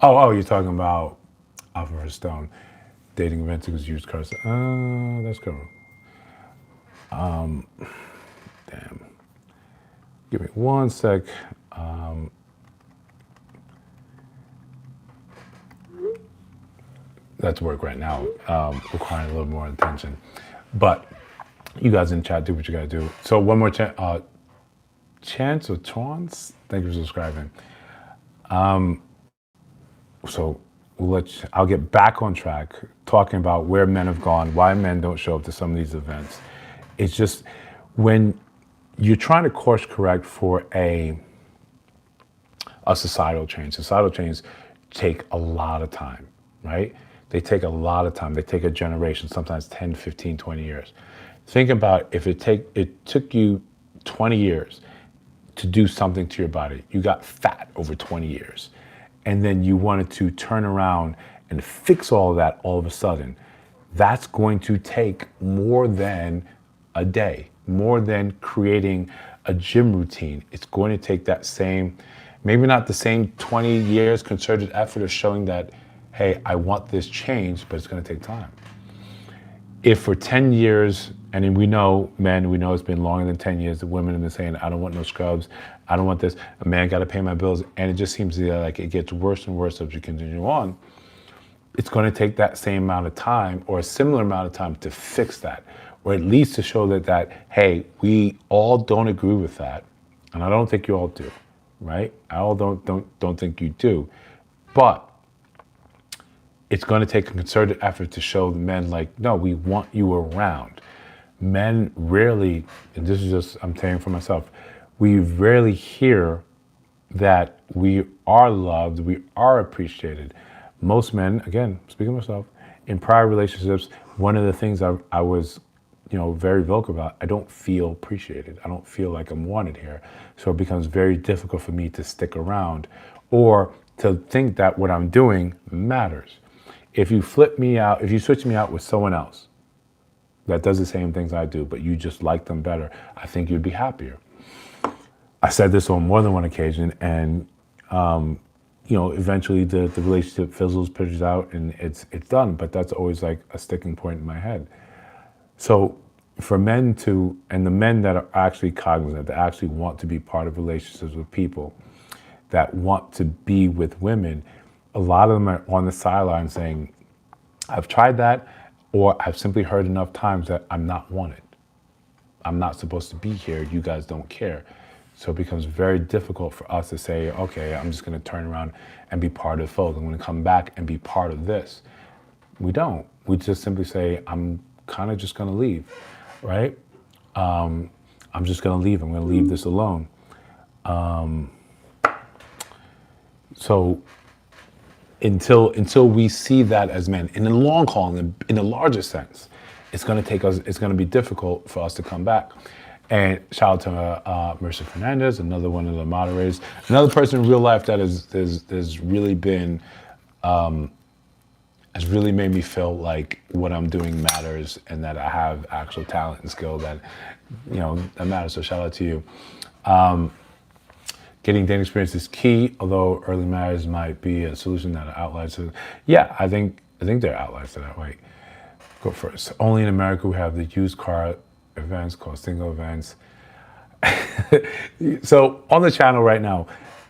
Oh, you're talking about Alpha Stone dating rentals, used cars. That's cool. Damn. Give me one sec. That's work right now, requiring a little more attention. But you guys in chat, do what you gotta do. So one more chance or chance. Thank you for subscribing. So I'll get back on track talking about where men have gone, why men don't show up to some of these events. It's just when you're trying to course correct for a societal change. Societal change take a lot of time, right? They take a lot of time. They take a generation, sometimes 10, 15, 20 years. Think about if it took you 20 years to do something to your body. You got fat over 20 years. And then you wanted to turn around and fix all of that all of a sudden. That's going to take more than a day, more than creating a gym routine. It's going to take that same, maybe not the same 20 years concerted effort of showing that, hey, I want this change, but it's going to take time. If for 10 years, and then we know men, we know it's been longer than 10 years, the women have been saying, I don't want no scrubs, I don't want this, a man got to pay my bills, and it just seems like it gets worse and worse as you continue on, it's going to take that same amount of time or a similar amount of time to fix that, or at least to show that hey, we all don't agree with that, and I don't think you all do, right? I all don't think you do, but it's going to take a concerted effort to show the men like, no, we want you around. Men rarely, and this is just, I'm saying for myself, we rarely hear that we are loved, we are appreciated. Most men, again, speaking of myself, in prior relationships, one of the things I was, very vocal about, I don't feel appreciated. I don't feel like I'm wanted here. So it becomes very difficult for me to stick around or to think that what I'm doing matters. If you flip me out, if you switch me out with someone else that does the same things I do, but you just like them better, I think you'd be happier. I said this on more than one occasion, and eventually the relationship fizzles, pitches out, and it's done. But that's always like a sticking point in my head. So for men to, and the men that are actually cognizant, that actually want to be part of relationships with people, that want to be with women, a lot of them are on the sideline saying, I've tried that, or I've simply heard enough times that I'm not wanted. I'm not supposed to be here. You guys don't care. So it becomes very difficult for us to say, okay, I'm just going to turn around and be part of the fold. I'm going to come back and be part of this. We don't. We just simply say, I'm kind of just going to leave, right? I'm just going to leave. I'm going to leave this alone. So until we see that as men, in the long haul, in the larger sense, it's going to be difficult for us to come back. And shout out to Mrsochimaeze, another one of the moderators, another person in real life that has really been, has really made me feel like what I'm doing matters and that I have actual talent and skill that matters. So shout out to you. Getting dating experience is key, although early marriage might be a solution that are outliers. So yeah, I think there are outliers to that. Wait, go first. Only in America we have the used car events called single events. So on the channel right now,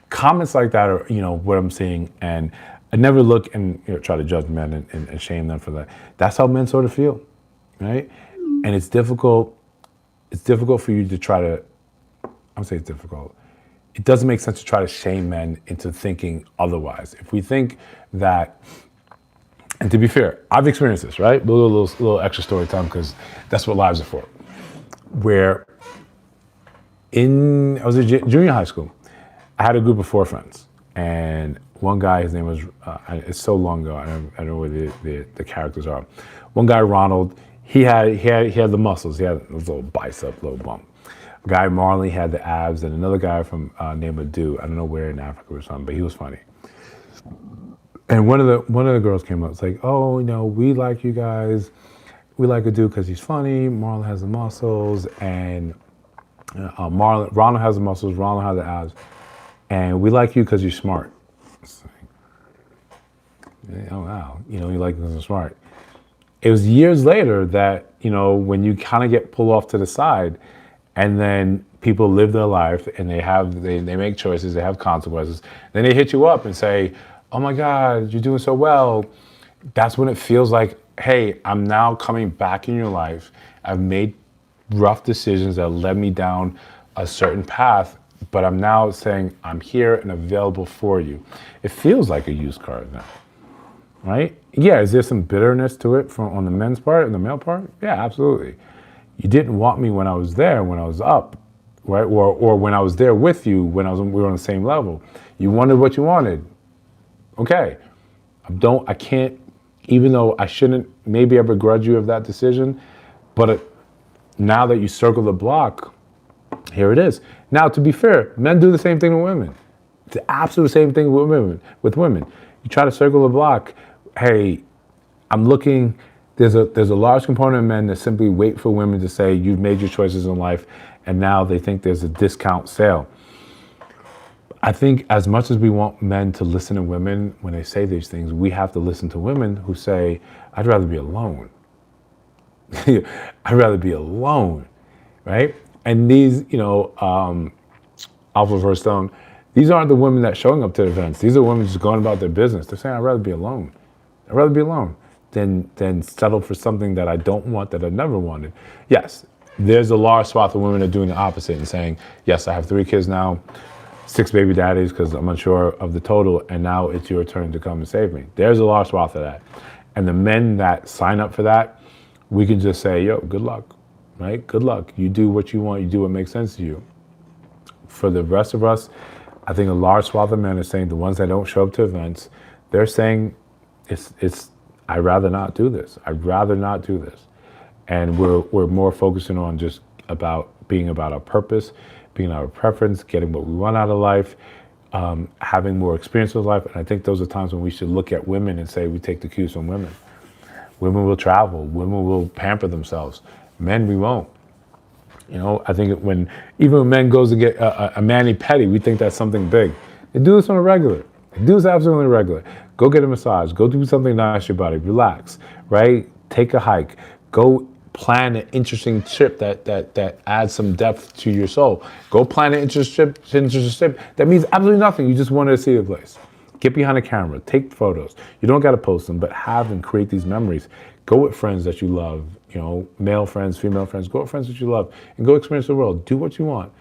comments like that are what I'm seeing, and I never look and try to judge men and shame them for that. That's how men sort of feel, right? And it's difficult. It's difficult for you to try to. I would say it's difficult. It doesn't make sense to try to shame men into thinking otherwise. If we think that, and to be fair, I've experienced this, right? A little extra story time, because that's what lives are for. Where I was in junior high school, I had a group of 4 friends, and one guy, his name was, it's so long ago, I don't know where the characters are. One guy, Ronald, he had the muscles, he had a little bicep, little bump. Guy Marley had the abs, and another guy from named Adu. I don't know where in Africa or something, but he was funny. And one of the girls came up. It's like, oh, we like you guys. We like Adu because he's funny. Marlon has the muscles, and Ronald has the muscles. Ronald has the abs, and we like you because you're smart. Like, oh wow, you like because I'm smart. It was years later that when you kind of get pulled off to the side. And then people live their life and they make choices, they have consequences. Then they hit you up and say, oh my God, you're doing so well. That's when it feels like, hey, I'm now coming back in your life. I've made rough decisions that led me down a certain path, but I'm now saying I'm here and available for you. It feels like a used car now, right? Yeah, is there some bitterness to it on the men's part and the male part? Yeah, absolutely. You didn't want me when I was there, when I was up, right? Or when I was there with you, we were on the same level. You wanted what you wanted. Okay. I can't, even though I shouldn't, maybe I begrudge you of that decision, but now that you circle the block, here it is. Now, to be fair, men do the same thing with women. The absolute same thing with women. You try to circle the block. Hey, I'm looking. There's a large component of men that simply wait for women to say you've made your choices in life, and now they think there's a discount sale. I think as much as we want men to listen to women when they say these things, we have to listen to women who say, I'd rather be alone. I'd rather be alone, right? And these, Alpha versus Stone, these aren't the women that showing up to events. These are women just going about their business. They're saying, I'd rather be alone. I'd rather be alone than settle for something that I don't want, that I never wanted. Yes, there's a large swath of women that are doing the opposite and saying, yes, I have 3 kids now, 6 baby daddies because I'm unsure of the total, and now it's your turn to come and save me. There's a large swath of that. And the men that sign up for that, we can just say, yo, good luck, right? Good luck. You do what you want. You do what makes sense to you. For the rest of us, I think a large swath of men are saying, the ones that don't show up to events, they're saying, I'd rather not do this. I'd rather not do this. And we're more focusing on just being about our purpose, being our preference, getting what we want out of life, having more experience with life. And I think those are times when we should look at women and say we take the cues from women. Women will travel. Women will pamper themselves. Men, we won't. I think even when men goes to get a mani-pedi, we think that's something big. They do this on a regular. They do this absolutely regular. Go get a massage. Go do something nice to your body. Relax, right? Take a hike. Go plan an interesting trip that adds some depth to your soul. Go plan an interesting trip. That means absolutely nothing. You just wanted to see the place. Get behind a camera. Take photos. You don't got to post them, but have and create these memories. Go with friends that you love. Male friends, female friends. Go with friends that you love and go experience the world. Do what you want.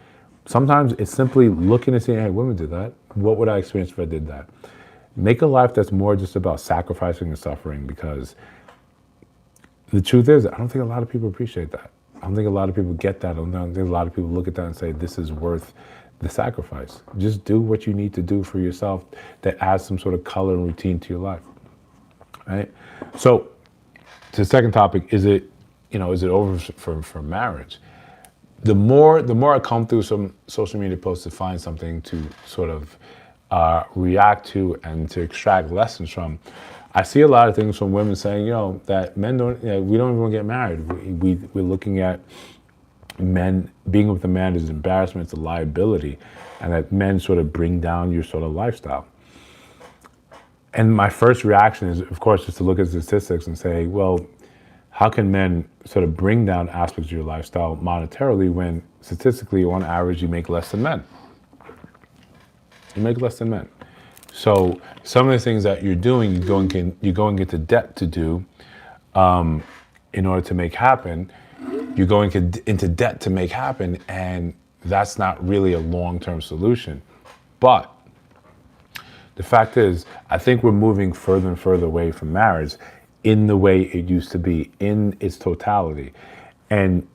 Sometimes it's simply looking and saying, hey, women did that. What would I experience if I did that? Make a life that's more just about sacrificing and suffering, because the truth is, I don't think a lot of people appreciate that. I don't think a lot of people get that. I don't think a lot of people look at that and say, this is worth the sacrifice. Just do what you need to do for yourself that adds some sort of color and routine to your life, right? So, to the second topic, is it over for marriage? The more I come through some social media posts to find something to sort of react to and to extract lessons from, I see a lot of things from women saying, that men don't, we don't even want to get married. We're looking at men, being with a man is an embarrassment, it's a liability, and that men sort of bring down your sort of lifestyle. And my first reaction is, of course, just to look at statistics and say, well, how can men sort of bring down aspects of your lifestyle monetarily when statistically, on average, you make less than men? You make less than men. So some of the things that you're doing, you're going into debt to do in order to make happen. You're going into debt to make happen, and that's not really a long-term solution. But the fact is, I think we're moving further and further away from marriage in the way it used to be, in its totality. And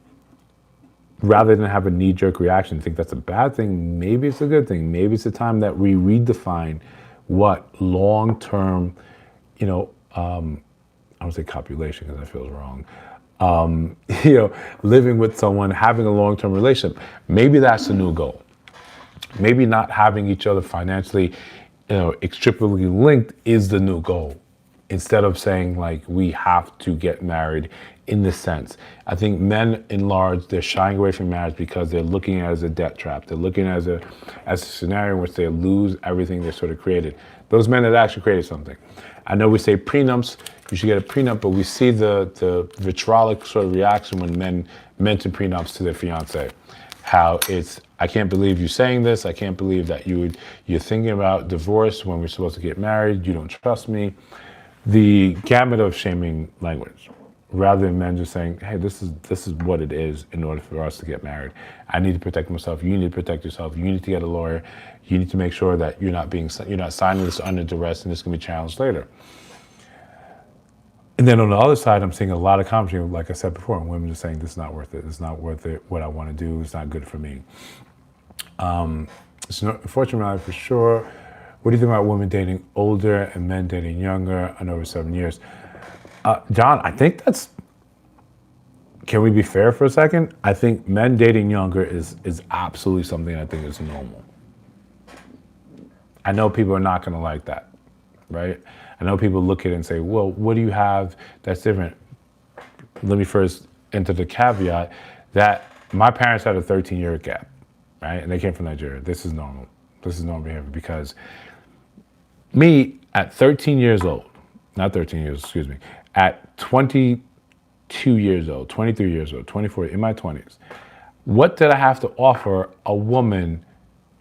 rather than have a knee-jerk reaction, think that's a bad thing, maybe it's a good thing. Maybe it's a time that we redefine what long-term, I don't say copulation because that feels wrong. Living with someone, having a long-term relationship. Maybe that's the new goal. Maybe not having each other financially, inextricably linked is the new goal. Instead of saying like we have to get married in this sense. I think men in large, they're shying away from marriage because they're looking at it as a debt trap. They're looking at it as a scenario in which they lose everything they sort of created. Those men that actually created something. I know we say prenups, you should get a prenup, but we see the vitriolic sort of reaction when men mention prenups to their fiance. how it's, I can't believe you're saying this. I can't believe that you're thinking about divorce when we're supposed to get married. You don't trust me. The gamut of shaming language, rather than men just saying, hey, this is what it is in order for us to get married. I need to protect myself. You need to protect yourself. You need to get a lawyer. You need to make sure that you're not signing this under duress and this can be challenged later. And then on the other side, I'm seeing a lot of commentary, like I said before, and women just saying, this is not worth it. It's not worth it. What I want to do is not good for me. It's not, unfortunately, for sure. What do you think about women dating older and men dating younger and over 7 years? John, I think that's, can we be fair for a second? I think men dating younger is absolutely something I think is normal. I know people are not going to like that, right? I know people look at it and say, well, what do you have that's different? Let me first enter the caveat that my parents had a 13-year gap, right? And they came from Nigeria. This is normal. This is normal behavior because me at 13 years old, not 13 years, excuse me, at 22 years old, 23 years old, 24, in my 20s, what did I have to offer a woman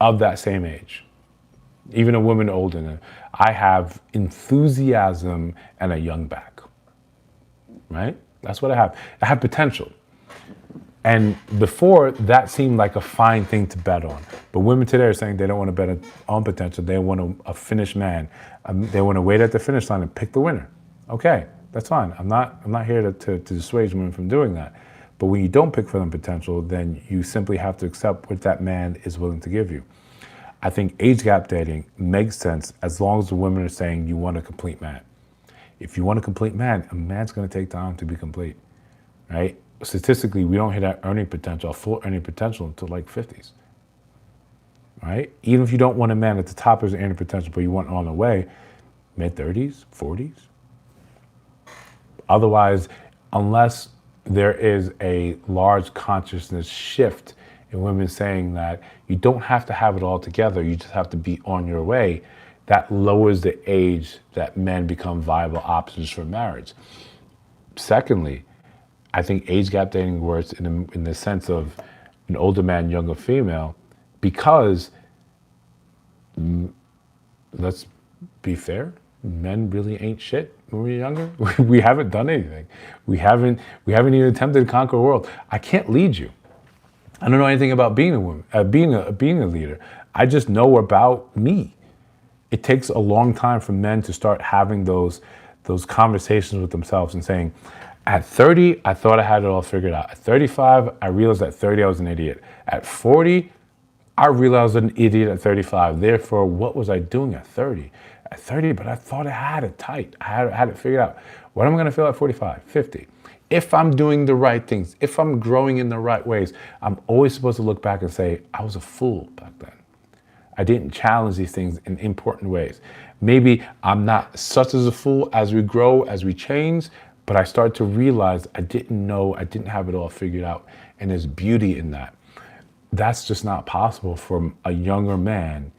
of that same age? Even a woman older than I have enthusiasm and a young back, right? That's what I have. I have potential. And before, that seemed like a fine thing to bet on. But women today are saying they don't want to bet on potential. They want a finished man. They want to wait at the finish line and pick the winner. Okay, that's fine. I'm not here to dissuade women from doing that. But when you don't pick for them potential, then you simply have to accept what that man is willing to give you. I think age gap dating makes sense as long as the women are saying you want a complete man. If you want a complete man, a man's going to take time to be complete, right? Statistically, we don't hit our earning potential, full earning potential until like 50s, right? Even if you don't want a man at the top of his earning potential, but you want on the way, mid-30s, 40s. Otherwise, unless there is a large consciousness shift in women saying that you don't have to have it all together, you just have to be on your way, that lowers the age that men become viable options for marriage. Secondly, I think age gap dating works in the sense of an older man, younger female, because let's be fair, men really ain't shit when we're younger. We haven't done anything. We haven't even attempted to conquer the world. I can't lead you. I don't know anything about being a woman, being a leader. I just know about me. It takes a long time for men to start having those conversations with themselves and saying, at 30, I thought I had it all figured out. At 35, I realized at 30 I was an idiot. At 40, I realized I was an idiot at 35. Therefore, what was I doing at 30? At 30, but I thought I had it tight. I had it figured out. What am I going to feel at 45, 50? If I'm doing the right things, if I'm growing in the right ways, I'm always supposed to look back and say, I was a fool back then. I didn't challenge these things in important ways. Maybe I'm not such as a fool as we grow, as we change, but I start to realize I didn't have it all figured out. And there's beauty in that. That's just not possible for a younger man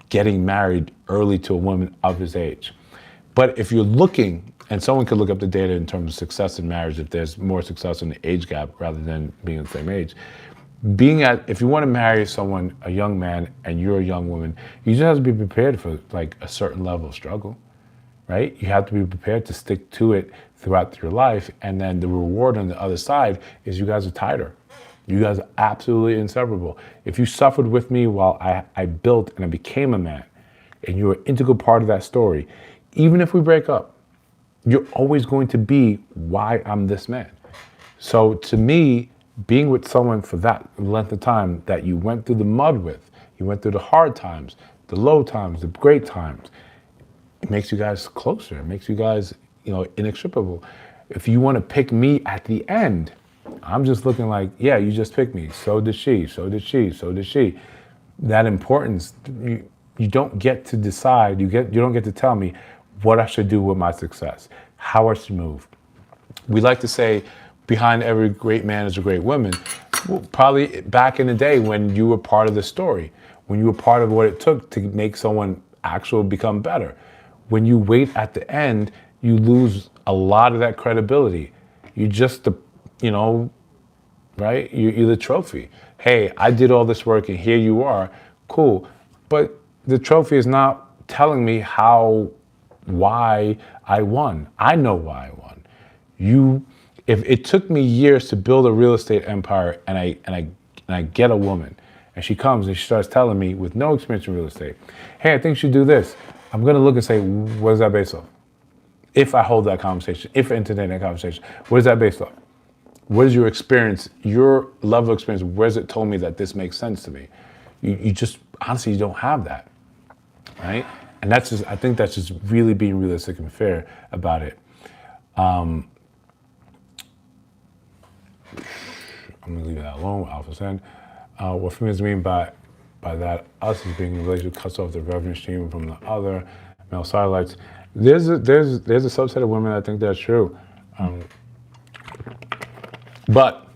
getting married early to a woman of his age. But if you're looking, and someone could look up the data in terms of success in marriage, if there's more success in the age gap rather than being the same age, if you want to marry someone, a young man, and you're a young woman, you just have to be prepared for like a certain level of struggle, right? You have to be prepared to stick to it throughout your life. And then the reward on the other side is you guys are tighter. You guys are absolutely inseparable. If you suffered with me while I built and I became a man, and you're an integral part of that story, even if we break up, you're always going to be why I'm this man. So to me, being with someone for that length of time that you went through the mud with, you went through the hard times, the low times, the great times, it makes you guys closer. It makes you guys, inextricable. If you want to pick me at the end, I'm just looking like, yeah, you just picked me. So did she, so did she, so did she. That importance, you don't get to decide, you don't get to tell me what I should do with my success, how I should move. We like to say, behind every great man is a great woman. Well, probably back in the day when you were part of the story, when you were part of what it took to make someone actually become better. When you wait at the end, you lose a lot of that credibility. You just, right? You're the trophy. hey, I did all this work and here you are, cool. But the trophy is not telling me why I won. I know why I won. If it took me years to build a real estate empire and I get a woman and she comes and she starts telling me with no experience in real estate, hey, I think you should do this. I'm gonna look and say, what is that based off? If I hold that conversation, if I entertain that conversation, what is that based off? What is your experience, your level of experience? Where's it told me that this makes sense to me? You just, honestly, you don't have that, right? And that's just, I think that's just really being realistic and fair about it. I'm gonna leave that alone, Alpha Sen. What females mean by that, us as being in a relationship cuts off the revenue stream from the other male satellites. There's a subset of women that think that's true. But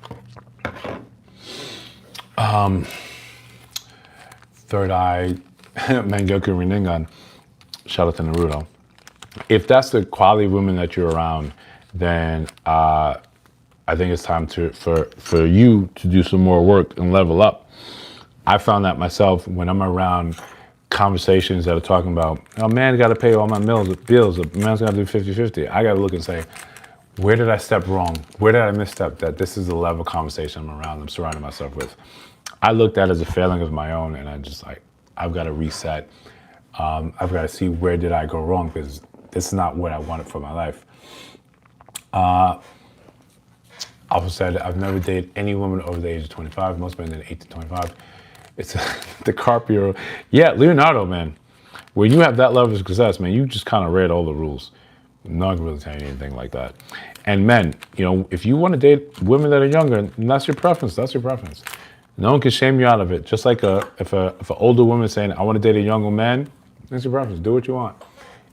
third eye, Mangoku Rinnegan, shout out to Naruto. If that's the quality of women that you're around, then I think it's time for you to do some more work and level up. I found that myself when I'm around conversations that are talking about, oh, man, got to pay all my bills, a man's got to do 50-50. I got to look and say, where did I step wrong? Where did I misstep that this is the level of conversation I'm surrounding myself with? I looked at it as a failing of my own, and I just like, I've got to reset. I've got to see where did I go wrong, because this is not what I wanted for my life. Also said, I've never dated any woman over the age of 25. Most men than 8 to 25. It's the Carpio. Yeah, Leonardo, man. When you have that level of success, man, you just kind of read all the rules. Not really telling you anything like that. And men, if you want to date women that are younger, that's your preference. That's your preference. No one can shame you out of it. Just like if an older woman is saying, I want to date a younger man, that's your preference. Do what you want.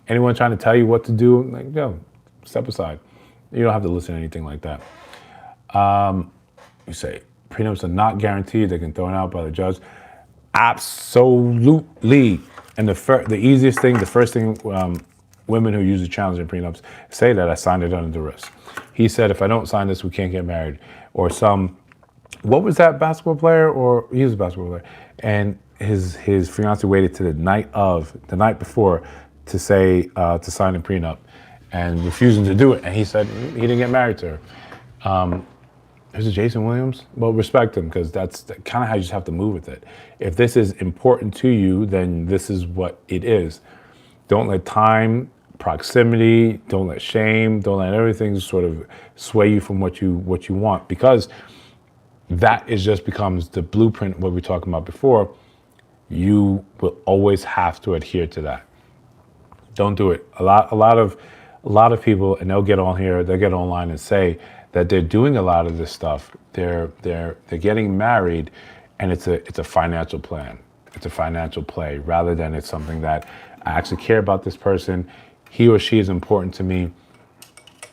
Anyone trying to tell you what to do, like, yo, step aside. You don't have to listen to anything like that. You say prenups are not guaranteed. They can throw it out by the judge. Absolutely. And the easiest thing, the first thing, women who usually challenge in prenups say that I signed it under duress. He said, if I don't sign this, we can't get married. Or what was that basketball player? Or he was a basketball player. And his fiance waited to the night before to say, to sign a prenup and refusing to do it. And he said he didn't get married to her. Is it Jason Williams? Well, respect him, because that's kind of how you just have to move with it. If this is important to you, then this is what it is. Don't let time, proximity, don't let shame, don't let everything sort of sway you from what you want, because that just becomes the blueprint, what we were talking about before. You will always have to adhere to that. Don't do it. A lot of people, and they'll get online and say that they're doing a lot of this stuff. They're getting married, and it's a financial plan. It's a financial play, rather than it's something that I actually care about this person. He or she is important to me.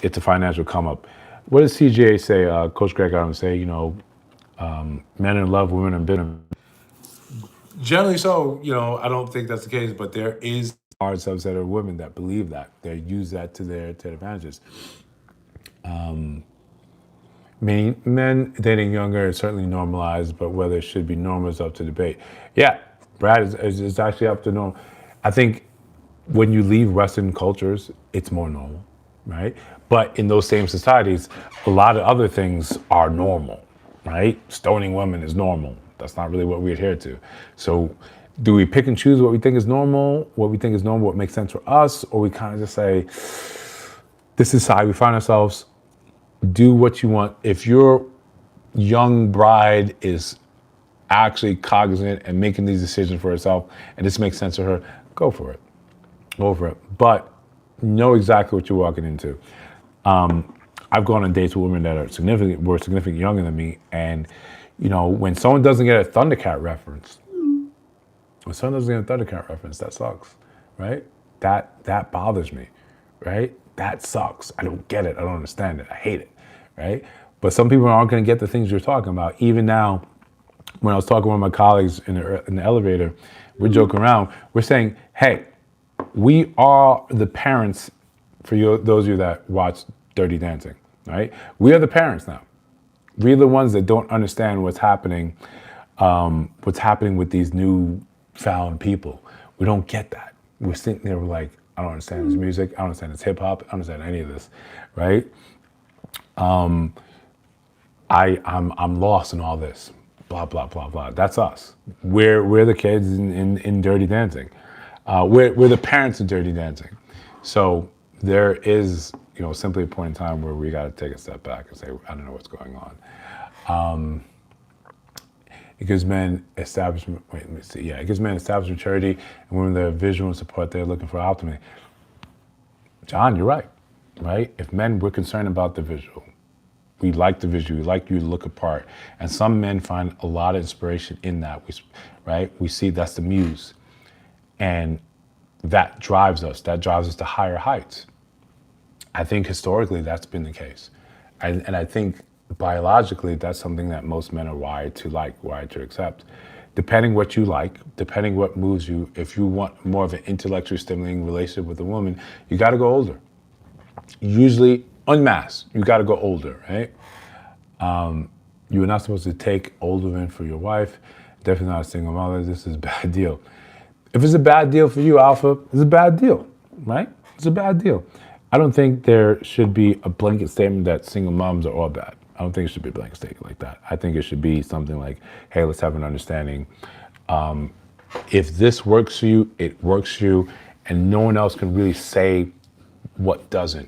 It's a financial come up. What does CGA say? Coach Greg Adams say, men in love, women are bitter. Generally so, I don't think that's the case, but there is a large subset of women that believe that. They use that to their advantages. Men dating younger is certainly normalized, but whether it should be normal is up to debate. Yeah, Brad, is actually up to normal. I think when you leave Western cultures, it's more normal, right? But in those same societies, a lot of other things are normal, right? Stoning women is normal. That's not really what we adhere to. So do we pick and choose what we think is normal, what makes sense for us, or we kind of just say, this is how we find ourselves? Do what you want. If your young bride is actually cognizant and making these decisions for herself, and this makes sense to her, go for it. But know exactly what you're walking into. I've gone on dates with women that are significantly younger than me, and when someone doesn't get a Thundercat reference, that sucks, right? That bothers me, right? That sucks. I don't get it. I don't understand it. I hate it, right? But some people aren't going to get the things you're talking about. Even now, when I was talking with my colleagues in the elevator, we're joking around. We're saying, hey, we are the parents for those of you that watch Dirty Dancing, right? We are the parents now. We're the ones that don't understand what's happening what's happening with these new found people. We don't get that. We're sitting there, we're like, I don't understand this music. I don't understand this hip hop. I don't understand any of this, right? I'm lost in all this. Blah blah blah blah. That's us. We're the kids in Dirty Dancing. We're the parents of Dirty Dancing. So there is, simply a point in time where we got to take a step back and say, I don't know what's going on. It gives men establishment. Wait, let me see. Yeah, it gives men established maturity and women the visual and support they're looking for optimally. John, you're right. Right? If men, we're concerned about the visual. We like the visual. We like you to look apart. And some men find a lot of inspiration in that. Right? We see that's the muse, and that drives us. That drives us to higher heights. I think historically that's been the case, and I think biologically that's something that most men are wired to like, wired to accept. Depending what you like, depending what moves you, if you want more of an intellectually stimulating relationship with a woman, you got to go older. Usually, en masse, you got to go older, right? You are not supposed to take older women for your wife. Definitely not a single mother. This is a bad deal. If it's a bad deal for you, Alpha, it's a bad deal, right? It's a bad deal. I don't think there should be a blanket statement that single moms are all bad. I don't think it should be a blanket statement like that. I think it should be something like, hey, let's have an understanding. If this works for you, it works for you, and no one else can really say what doesn't.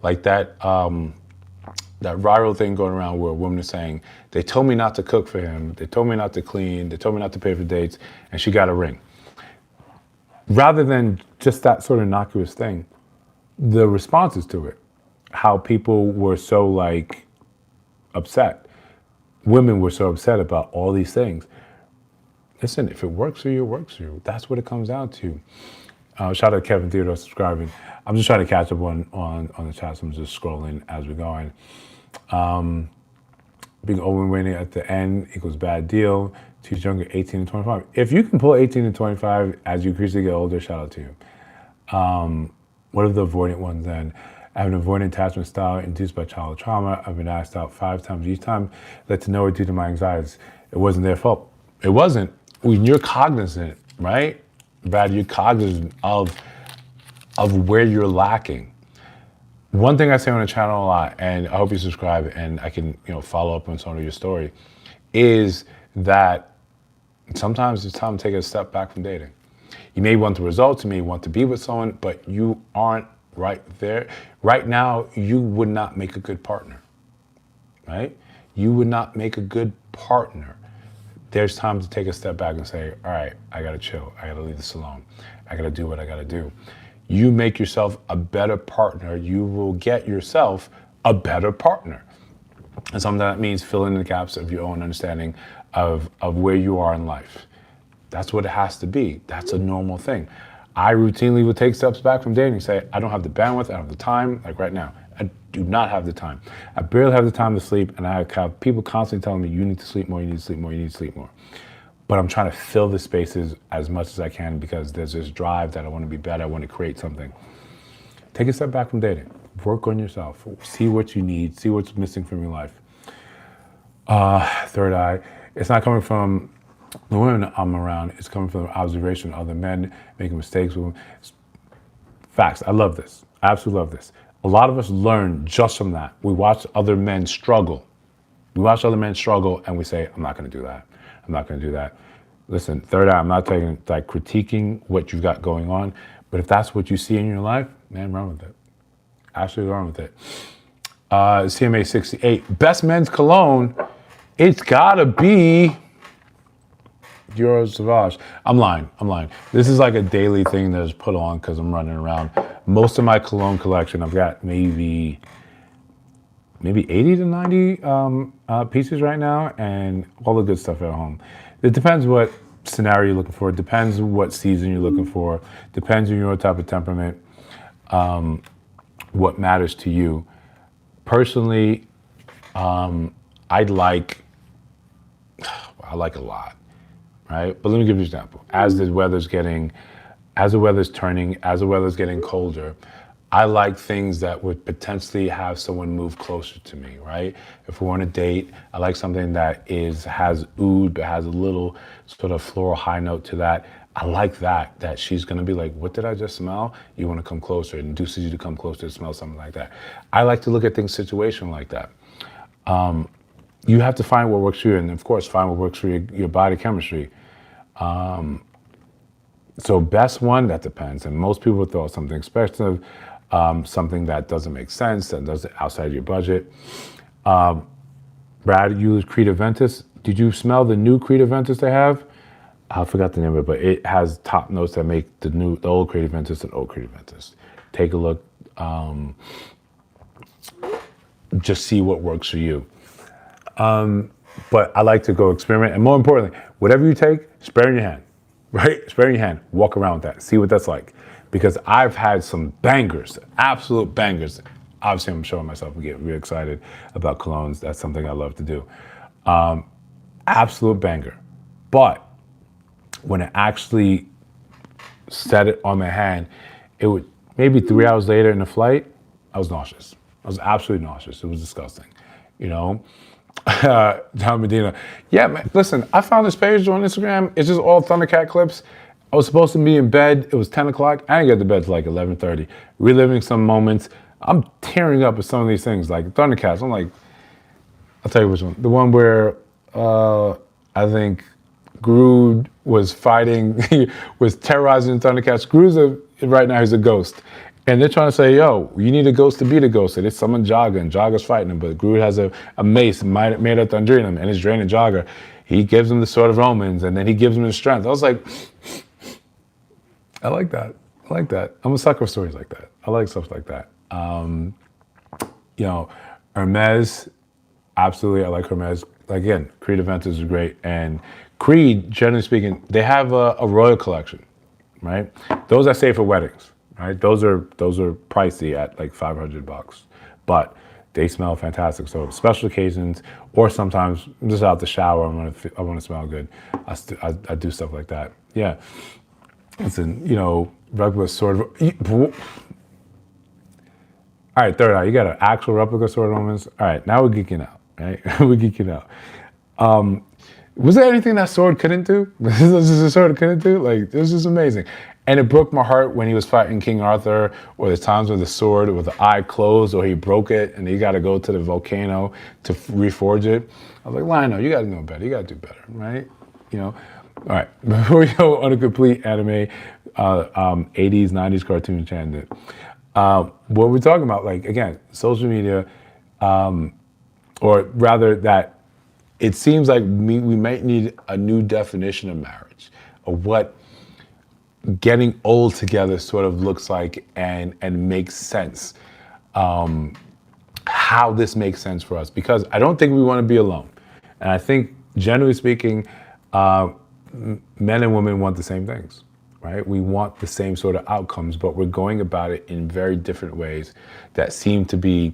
Like that viral thing going around where a woman is saying, they told me not to cook for him, they told me not to clean, they told me not to pay for dates, and she got a ring. Rather than just that sort of innocuous thing, the responses to it, how people were so upset. Women were so upset about all these things. Listen, if it works for you, it works for you. That's what it comes down to. Shout out to Kevin Theodore subscribing. I'm just trying to catch up on the chat, so I'm just scrolling as we're going. Being overweight at the end equals bad deal. Too younger, 18 to 25. If you can pull 18 to 25 as you increasingly get older, shout out to you. What are the avoidant ones then? I have an avoidant attachment style induced by childhood trauma. I've been asked out 5 times each time. Led to nowhere due to my anxieties. It wasn't their fault. It wasn't. When you're cognizant, right? Brad, you're cognizant of where you're lacking. One thing I say on the channel a lot, and I hope you subscribe and I can follow up on some of your story, is that sometimes it's time to take a step back from dating. You may want the results, you may want to be with someone, but you aren't right there. Right now, you would not make a good partner, right? You would not make a good partner. There's time to take a step back and say, all right, I gotta chill. I gotta leave this alone. I gotta do what I gotta do. You make yourself a better partner, you will get yourself a better partner. And sometimes that means filling in the gaps of your own understanding of where you are in life. That's what it has to be. That's a normal thing. I routinely would take steps back from dating and say, I don't have the bandwidth, I don't have the time, like right now. I do not have the time. I barely have the time to sleep, and I have people constantly telling me, you need to sleep more, you need to sleep more, you need to sleep more. But I'm trying to fill the spaces as much as I can because there's this drive that I want to be better, I want to create something. Take a step back from dating. Work on yourself. See what you need, see what's missing from your life. Third eye, it's not coming from the women I'm around, it's coming from observation of other men making mistakes with them. Facts, I love this. I absolutely love this. A lot of us learn just from that. We watch other men struggle. We watch other men struggle and we say, I'm not gonna do that. I'm not gonna do that. Listen, third eye, I'm not critiquing what you've got going on, but if that's what you see in your life, man, run with it. Absolutely run with it. CMA 68, best men's cologne, it's gotta be Euro Sauvage. I'm lying. This is like a daily thing that's put on because I'm running around. Most of my cologne collection, I've got maybe 80 to 90 pieces right now, and all the good stuff at home. It depends what scenario you're looking for. It depends what season you're looking for. Depends on your type of temperament, what matters to you. Personally, I like a lot. Right? But let me give you an example. As the weather's turning, as the weather's getting colder, I like things that would potentially have someone move closer to me, right? If we're on a date, I like something that has oud, but has a little sort of floral high note to that. I like that she's gonna be like, what did I just smell? You wanna come closer, it induces you to come closer to smell something like that. I like to look at things situational like that. You have to find what works for you, and of course, find what works for your body chemistry. So best one, that depends. And most people throw out something expensive, something that doesn't make sense, that does it outside of your budget. Brad used Creed Aventus. Did you smell the new Creed Aventus they have? I forgot the name of it, but it has top notes that make the old Creed Aventus an old Creed Aventus. Take a look. Just see what works for you. But I like to go experiment. And more importantly, whatever you take, spare in your hand, right? Spare in your hand. Walk around with that. See what that's like. Because I've had some bangers, absolute bangers. Obviously, I'm showing myself and get really excited about colognes. That's something I love to do. Absolute banger. But when I actually set it on my hand, it would maybe 3 hours later in the flight, I was nauseous. I was absolutely nauseous. It was disgusting, you know? John Medina. Yeah, man, listen, I found this page on Instagram. It's just all Thundercat clips. I was supposed to be in bed. It was 10 o'clock. I didn't get to bed till like 11:30. Reliving some moments. I'm tearing up at some of these things, like Thundercats. I'm like, I'll tell you which one. The one where I think Groot was fighting, he was terrorizing Thundercats. Groot's right now, he's a ghost. And they're trying to say, yo, you need a ghost to beat a ghost. It's someone Jagger, and Jagger's fighting him. But Groot has a mace made of Thunderinum, and he's draining Jagger. He gives him the Sword of Omens, and then he gives him the strength. I was like, I like that. I like that. I'm a sucker for stories like that. I like stuff like that. You know, Hermes, absolutely, I like Hermes. Again, Creed Aventus is great. And Creed, generally speaking, they have a royal collection, right? Those I save for weddings. Right, those are pricey at like $500, but they smell fantastic. So special occasions, or sometimes I'm just out the shower, I want to smell good. I do stuff like that. Yeah, listen, you know, replica Sword of. All right, third eye. You got an actual replica Sword of Omens. All right, now we're geeking out. Right, we're geeking out. Was there anything that sword couldn't do? This is a sword couldn't do. Like, this is amazing. And it broke my heart when he was fighting King Arthur, or the times with the sword with the eye closed, or he broke it and he got to go to the volcano to reforge it. I was like, Lionel, you got to know better. You got to do better, right? You know? All right, before we go on a complete anime, 80s, 90s cartoon tangent, what we're talking about, like, again, social media, or rather that it seems like we might need a new definition of marriage, of what getting old together sort of looks like and makes sense. How this makes sense for us, because I don't think we want to be alone. And I think, generally speaking, men and women want the same things, right? We want the same sort of outcomes, but we're going about it in very different ways that seem to be,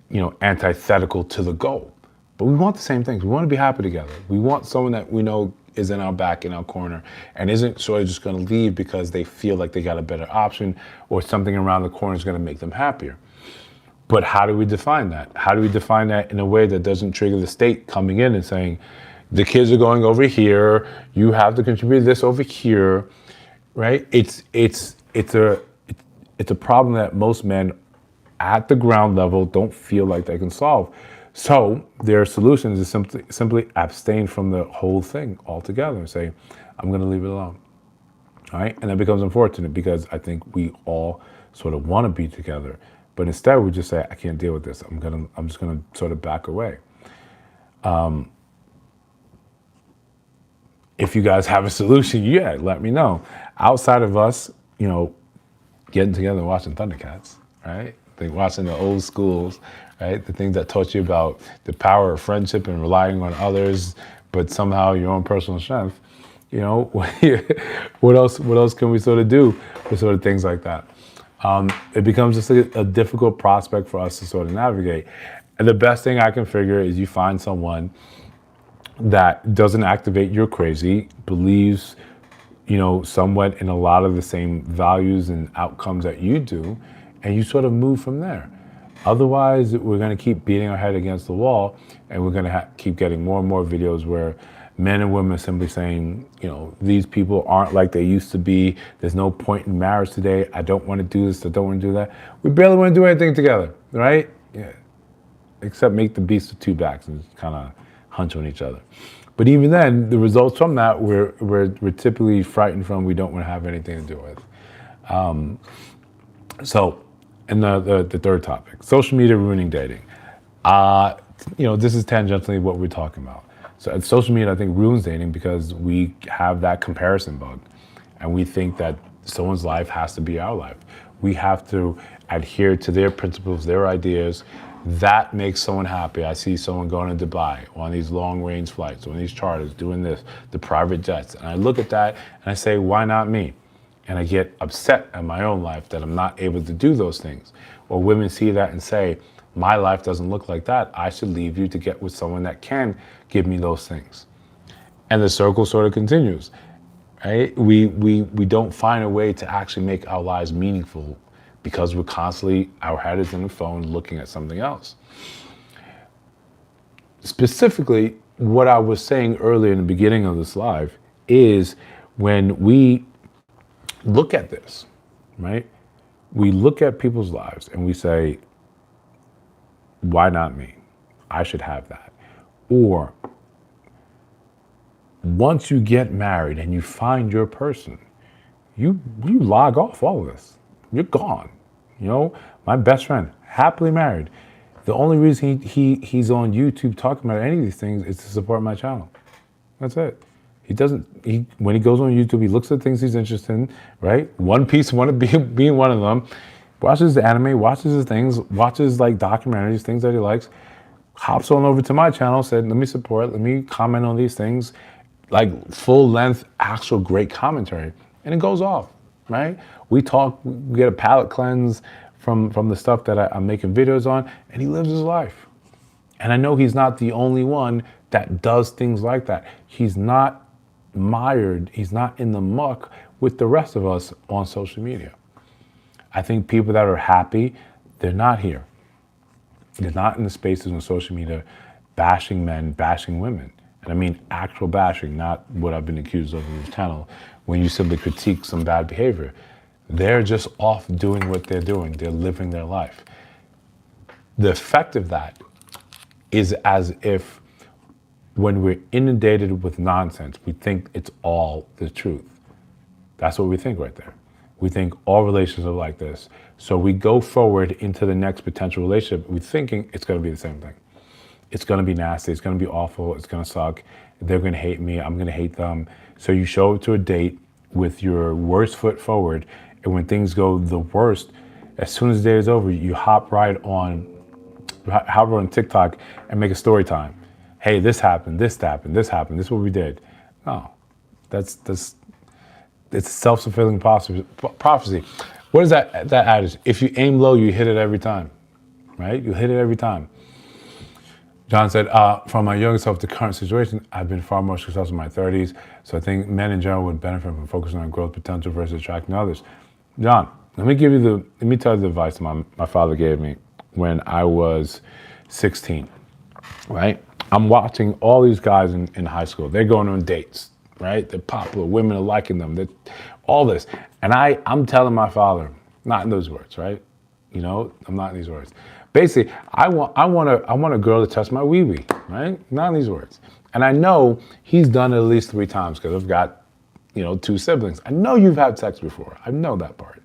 you know, antithetical to the goal. But we want the same things. We want to be happy together. We want someone that we know is in our back, in our corner, and isn't sort of just going to leave because they feel like they got a better option or something around the corner is going to make them happier. But how do we define that? How do we define that in a way that doesn't trigger the state coming in and saying, the kids are going over here, you have to contribute this over here, right? It's a problem that most men at the ground level don't feel like they can solve. So their solution is simply abstain from the whole thing altogether and say, I'm going to leave it alone. All right? And that becomes unfortunate because I think we all sort of want to be together. But instead we just say, I can't deal with this. I'm just going to sort of back away. If you guys have a solution, yeah, let me know. Outside of us, you know, getting together and watching Thundercats, right? Like watching the old schools, right? The things that taught you about the power of friendship and relying on others, but somehow your own personal strength. You know, what else can we sort of do for sort of things like that? It becomes just a difficult prospect for us to sort of navigate. And the best thing I can figure is you find someone that doesn't activate your crazy, believes, you know, somewhat in a lot of the same values and outcomes that you do, and you sort of move from there. Otherwise, we're going to keep beating our head against the wall, and we're going to keep getting more and more videos where men and women are simply saying, these people aren't like they used to be. There's no point in marriage today. I don't want to do this. I don't want to do that. We barely want to do anything together, right? Yeah. Except make the beast with two backs and kind of hunch on each other. But even then, the results from that, we're typically frightened from. We don't want to have anything to do with. And the third topic, social media ruining dating. This is tangentially what we're talking about. So social media, I think, ruins dating because we have that comparison bug. And we think that someone's life has to be our life. We have to adhere to their principles, their ideas. That makes someone happy. I see someone going to Dubai on these long-range flights, on these charters, doing this, the private jets. And I look at that and I say, why not me? And I get upset at my own life that I'm not able to do those things. Or women see that and say, my life doesn't look like that. I should leave you to get with someone that can give me those things. And the circle sort of continues, right? We don't find a way to actually make our lives meaningful because we're constantly, our head is in the phone looking at something else. Specifically, what I was saying earlier in the beginning of this live is when we look at this, right? We look at people's lives and we say, why not me? I should have that. Or once you get married and you find your person, you log off all of this. You're gone. My best friend, happily married. The only reason he's on YouTube talking about any of these things is to support my channel. That's it. When he goes on YouTube, he looks at things he's interested in, right? One Piece, being one of them. Watches the anime, watches the things, watches like documentaries, things that he likes, hops on over to my channel, said, let me comment on these things, like full length, actual great commentary. And it goes off, right? We talk, we get a palate cleanse from the stuff that I'm making videos on, and he lives his life. And I know he's not the only one that does things like that. He's not mired, he's not in the muck with the rest of us on social media. I think people that are happy, they're not here. They're not in the spaces on social media bashing men, bashing women. And I mean actual bashing, not what I've been accused of in this channel, when you simply critique some bad behavior. They're just off doing what they're doing. They're living their life. The effect of that is as if when we're inundated with nonsense, we think it's all the truth. That's what we think right there. We think all relationships are like this. So we go forward into the next potential relationship, we're thinking it's going to be the same thing. It's going to be nasty. It's going to be awful. It's going to suck. They're going to hate me. I'm going to hate them. So you show up to a date with your worst foot forward. And when things go the worst, as soon as the day is over, you hop right on TikTok and make a story time. Hey, this happened, this happened, this happened, this is what we did. No, it's a self-fulfilling prophecy. What is that adage? If you aim low, you hit it every time, right? You hit it every time. John said, from my younger self to current situation, I've been far more successful in my 30s. So I think men in general would benefit from focusing on growth potential versus attracting others. John, let me tell you the advice my father gave me when I was 16, right? I'm watching all these guys in high school. They're going on dates, right? They're popular. Women are liking them. They're, all this. And I'm telling my father, not in those words, right? I'm not in these words. Basically, I want a girl to touch my wee-wee, right? Not in these words. And I know he's done it at least 3 times because I've got, 2 siblings. I know you've had sex before. I know that part.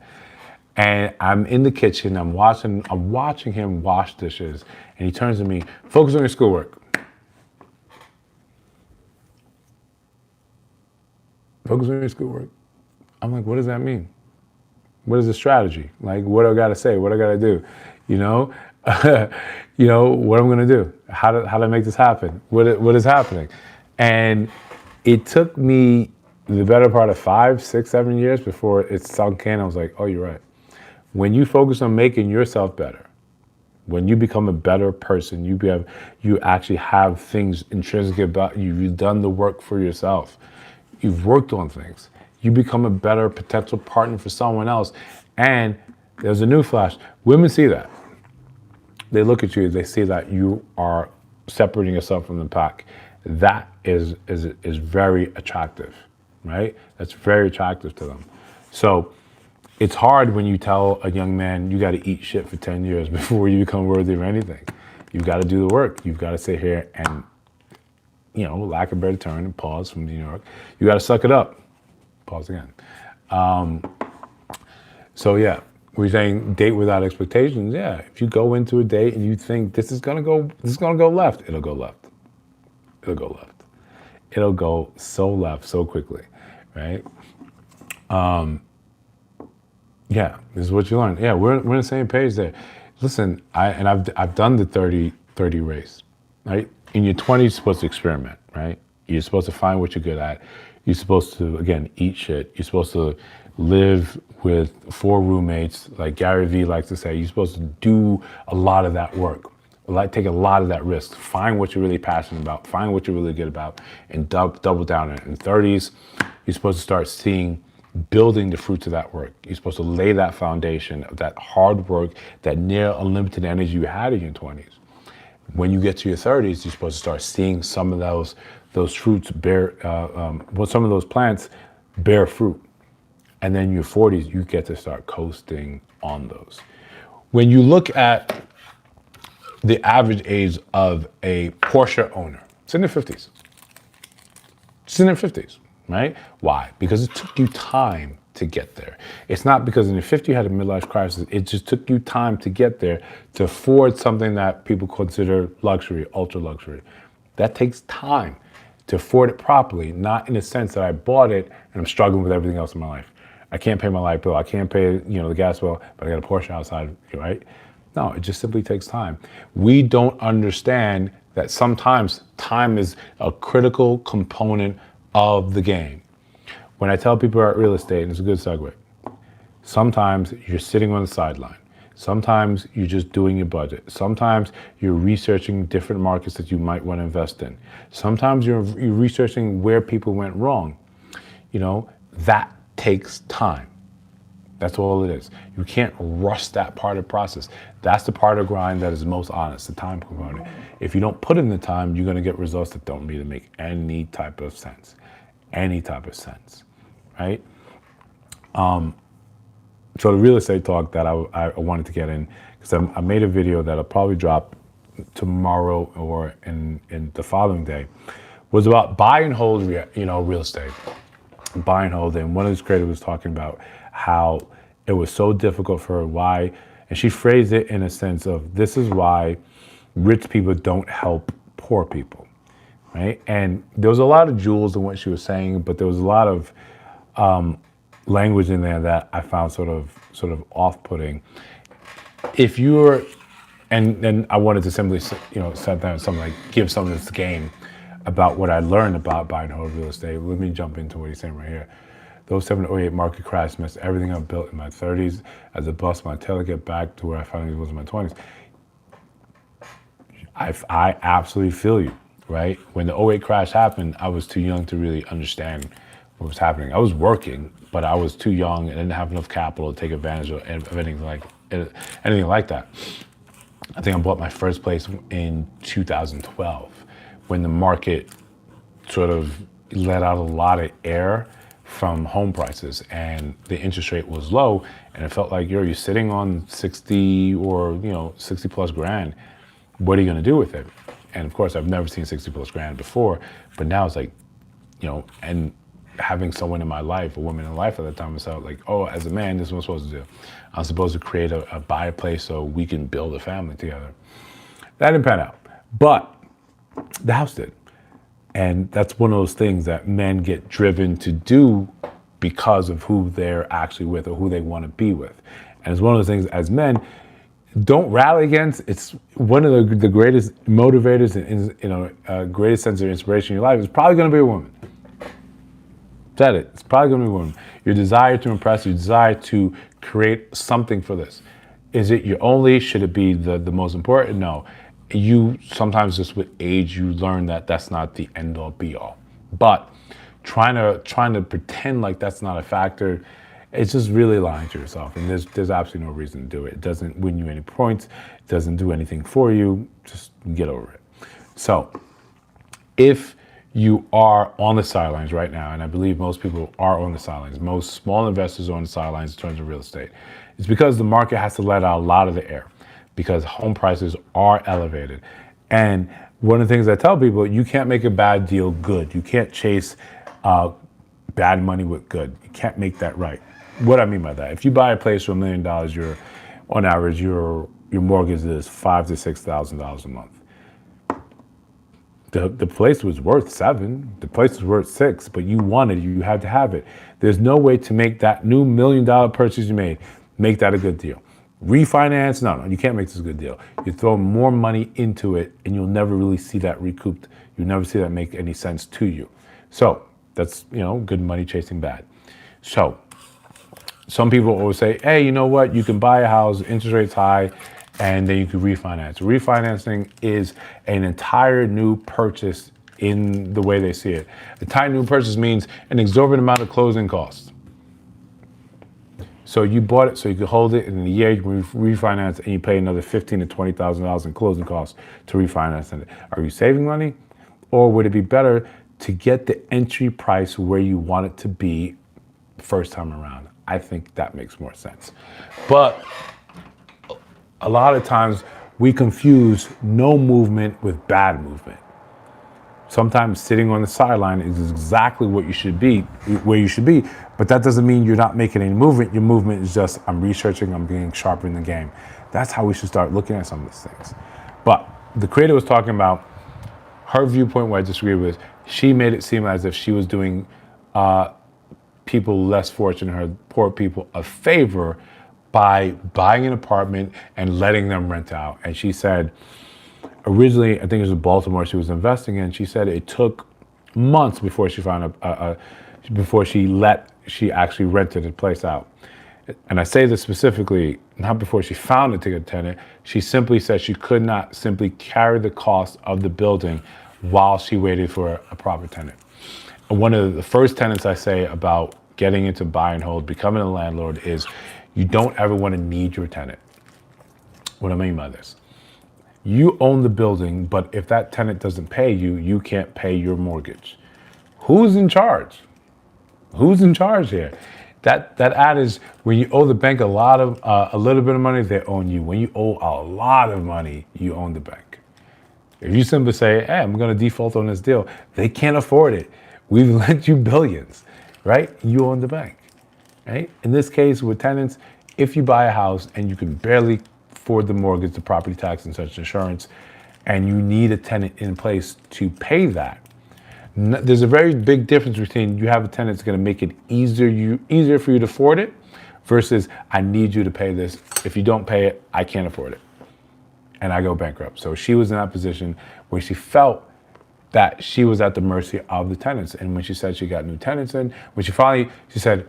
And I'm in the kitchen. I'm watching him wash dishes. And he turns to me, focus on your schoolwork. Focus on your schoolwork. I'm like, what does that mean? What is the strategy? Like, what do I got to say? What do I got to do? What I'm going to do? How to make this happen? What is happening? And it took me the better part of 5, 6, 7 years before it sunk in. I was like, oh, you're right. When you focus on making yourself better, when you become a better person, you actually have things intrinsic about you. You've done the work for yourself. You've worked on things. You become a better potential partner for someone else. And There's a new flash. Women see that. They look at you, they see that you are separating yourself from the pack. That is very attractive, right? That's very attractive to them. So it's hard when you tell a young man you got to eat shit for 10 years before you become worthy of anything. You've got to do the work. You've got to sit here and, lack of a better term, and pause from New York. You got to suck it up. Pause again. So yeah, we're saying date without expectations. Yeah, if you go into a date and you think this is gonna go left, it'll go left. It'll go left. It'll go so left so quickly, right? Yeah, this is what you learn. Yeah, we're on the same page there. Listen, I've done the 30 race, right? In your 20s, you're supposed to experiment, right? You're supposed to find what you're good at. You're supposed to, again, eat shit. You're supposed to live with 4 roommates, like Gary Vee likes to say. You're supposed to do a lot of that work, take a lot of that risk. Find what you're really passionate about. Find what you're really good about, and double down on it. In 30s, you're supposed to start building the fruits of that work. You're supposed to lay that foundation of that hard work, that near unlimited energy you had in your 20s. When you get to your 30s, you're supposed to start seeing some of those fruits bear, some of those plants bear fruit. And then in your 40s, you get to start coasting on those. When you look at the average age of a Porsche owner, it's in their 50s. It's in their 50s, right? Why? Because it took you time to get there. It's not because in your 50s you had a midlife crisis. It just took you time to get there, to afford something that people consider luxury, ultra luxury. That takes time to afford it properly, not in the sense that I bought it and I'm struggling with everything else in my life. I can't pay my light bill. I can't pay, the gas bill, but I got a Porsche outside, right? No, it just simply takes time. We don't understand that sometimes time is a critical component of the game. When I tell people about real estate, and it's a good segue, sometimes you're sitting on the sideline. Sometimes you're just doing your budget. Sometimes you're researching different markets that you might want to invest in. Sometimes you're researching where people went wrong. That takes time. That's all it is. You can't rush that part of the process. That's the part of the grind that is most honest, the time component. If you don't put in the time, you're going to get results that don't really make any type of sense. Any type of sense, right? So the real estate talk that I wanted to get in, because I made a video that'll probably drop tomorrow or in the following day, was about buy and hold, real estate. Buy and hold. And one of his creators was talking about how it was so difficult for her, why, and she phrased it in a sense of, this is why rich people don't help poor people, right? And there was a lot of jewels in what she was saying, but there was a lot of language in there that I found sort of off-putting. If you're, and then I wanted to simply, set down something like, give some of this game about what I learned about buy and hold real estate. Let me jump into what he's saying right here. Those 7 to 08 market crash messed everything I built in my 30s as a bust my tail to get back to where I finally was in my 20s. I absolutely feel you, right? When the 08 crash happened, I was too young to really understand what was happening. I was working, but I was too young and didn't have enough capital to take advantage of anything like that. I think I bought my first place in 2012 when the market sort of let out a lot of air from home prices and the interest rate was low, and it felt like you're sitting on 60 or 60 plus grand. What are you going to do with it? And of course, I've never seen 60 plus grand before, but now it's like, and having someone in my life, a woman in life at that time, I felt like, oh, as a man, this is what I'm supposed to do. I'm supposed to create buy a place so we can build a family together. That didn't pan out, but the house did. And that's one of those things that men get driven to do because of who they're actually with or who they want to be with. And it's one of those things as men, don't rally against. It's one of the greatest motivators and greatest sense of inspiration in your life is probably going to be a woman. Said it. It's probably going to be a woman. Your desire to impress, your desire to create something for this. Is it your only? Should it be the most important? No. You sometimes just with age, you learn that that's not the end all be all. But trying to pretend like that's not a factor, it's just really lying to yourself. And there's absolutely no reason to do it. It doesn't win you any points. It doesn't do anything for you. Just get over it. So if you are on the sidelines right now, and I believe most people are on the sidelines, most small investors are on the sidelines in terms of real estate, it's because the market has to let out a lot of the air because home prices are elevated. And one of the things I tell people, you can't make a bad deal good. You can't chase bad money with good. You can't make that right. What I mean by that, if you buy a place for $1 million, you're on average your mortgage is $5,000 to $6,000 a month. The place was worth $7,000. The place was worth $6,000, but you wanted it. You had to have it. There's no way to make that new $1 million purchase you made, make that a good deal. Refinance? No, you can't make this a good deal. You throw more money into it, and you'll never really see that recouped. You'll never see that make any sense to you. So that's good money chasing bad. So some people always say, hey, you know what? You can buy a house, interest rates high, and then you can refinance. Refinancing is an entire new purchase in the way they see it. The entire new purchase means an exorbitant amount of closing costs. So you bought it so you could hold it, and in a year you can refinance, and you pay another $15,000 to $20,000 in closing costs to refinance it. Are you saving money, or would it be better to get the entry price where you want it to be first time around? I think that makes more sense. But a lot of times we confuse no movement with bad movement. Sometimes sitting on the sideline is exactly what you should be, where you should be, but that doesn't mean you're not making any movement. Your movement is just, I'm researching, I'm being sharper in the game. That's how we should start looking at some of these things. But the creator was talking about her viewpoint, where I disagree with. She made it seem as if she was doing people less fortunate, her poor people, a favor by buying an apartment and letting them rent out. And she said, originally, I think it was in Baltimore she was investing in, she said it took months before she found she actually rented the place out. And I say this specifically, not before she found a ticket tenant. She simply said she could not simply carry the cost of the building while she waited for a proper tenant. And one of the first tenets I say about getting into buy and hold, becoming a landlord, is you don't ever want to need your tenant. What I mean by this, you own the building, but if that tenant doesn't pay you, you can't pay your mortgage. Who's in charge? Who's in charge here? That ad is, when you owe the bank a little bit of money, they own you. When you owe a lot of money, you own the bank. If you simply say, hey, I'm going to default on this deal, they can't afford it. We've lent you billions, right? You own the bank, right? In this case, with tenants, if you buy a house and you can barely afford the mortgage, the property tax, and such insurance, and you need a tenant in place to pay that, there's a very big difference between you have a tenant that's going to make it easier for you to afford it versus I need you to pay this. If you don't pay it, I can't afford it, and I go bankrupt. So she was in that position where she felt that she was at the mercy of the tenants. And when she said she got new tenants in, she said,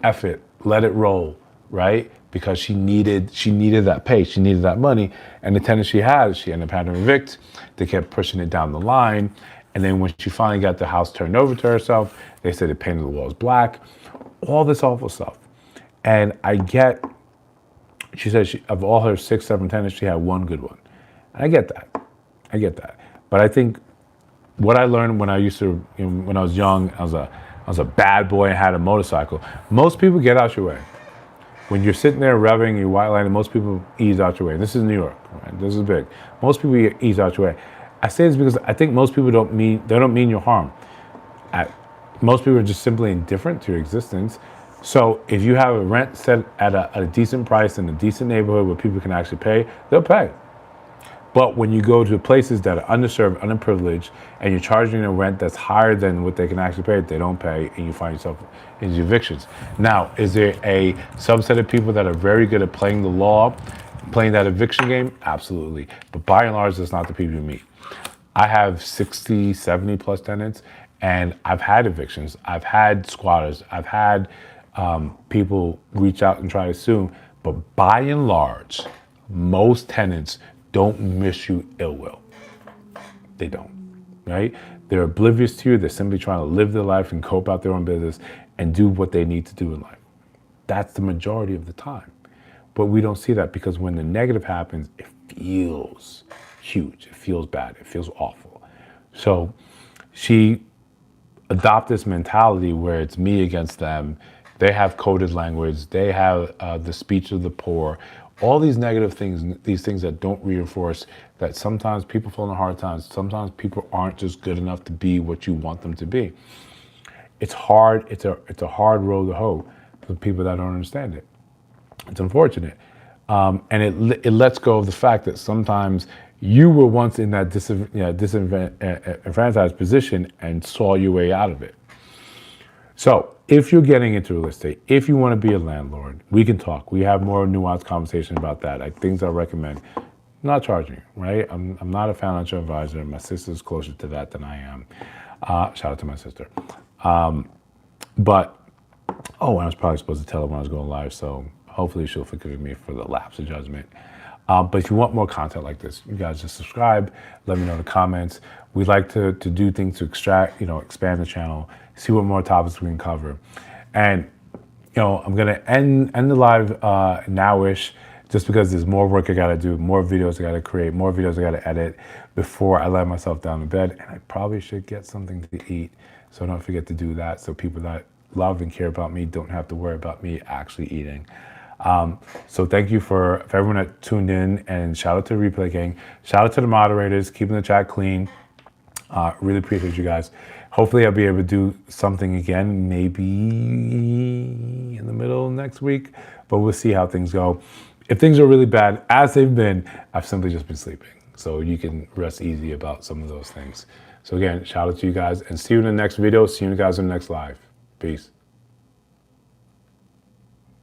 F it, let it roll, right? Because she needed that pay, she needed that money. And the tenants she ended up having to evict. They kept pushing it down the line. And then when she finally got the house turned over to herself, they said it painted the walls black, all this awful stuff. And she said of all her 6, 7 tenants, she had one good one. And I get that. But I think what I learned when I was young, I was a bad boy and had a motorcycle. Most people get out your way. When you're sitting there revving, you're white lining, most people ease out your way. This is New York, right? This is big. Most people ease out your way. I say this because I think most people don't mean your harm. Most people are just simply indifferent to your existence. So if you have a rent set at a decent price in a decent neighborhood where people can actually pay, they'll pay. But when you go to places that are underserved, underprivileged, and you're charging a rent that's higher than what they can actually pay, they don't pay, and you find yourself in evictions. Now, is there a subset of people that are very good at playing the law, playing that eviction game? Absolutely. But by and large, that's not the people you meet. I have 60, 70 plus tenants, and I've had evictions. I've had squatters. I've had people reach out and try to sue. But by and large, most tenants don't miss you ill will. They don't, right? They're oblivious to you. They're simply trying to live their life and cope out their own business and do what they need to do in life. That's the majority of the time. But we don't see that because when the negative happens, it feels huge. It feels bad. It feels awful. So she adopt this mentality where it's me against them. They have coded language. They have the speech of the poor. All these negative things, these things that don't reinforce that sometimes people fall in hard times. Sometimes people aren't just good enough to be what you want them to be. It's hard. It's a hard road to hoe for people that don't understand it. It's unfortunate. And it lets go of the fact that sometimes you were once in that disenfranchised position and saw your way out of it. So if you're getting into real estate, if you want to be a landlord, we can talk. We have more nuanced conversation about that. Like things I recommend. I'm not charging you, right? I'm not a financial advisor. My sister's closer to that than I am. Shout out to my sister. But, I was probably supposed to tell her when I was going live, so hopefully she'll forgive me for the lapse of judgment. But if you want more content like this, you guys just subscribe, let me know in the comments. We'd like to do things to expand the channel, see what more topics we can cover. And, I'm gonna end the live now-ish, just because there's more work I gotta do, more videos I gotta create, more videos I gotta edit before I let myself down to bed. And I probably should get something to eat, so don't forget to do that, so people that love and care about me don't have to worry about me actually eating. So thank you for everyone that tuned in, and shout out to the Replay Gang. Shout out to the moderators, keeping the chat clean. Really appreciate you guys. Hopefully I'll be able to do something again, maybe in the middle of next week, but we'll see how things go. If things are really bad, as they've been, I've simply just been sleeping. So you can rest easy about some of those things. So again, shout out to you guys, and see you in the next video. See you guys in the next live. Peace.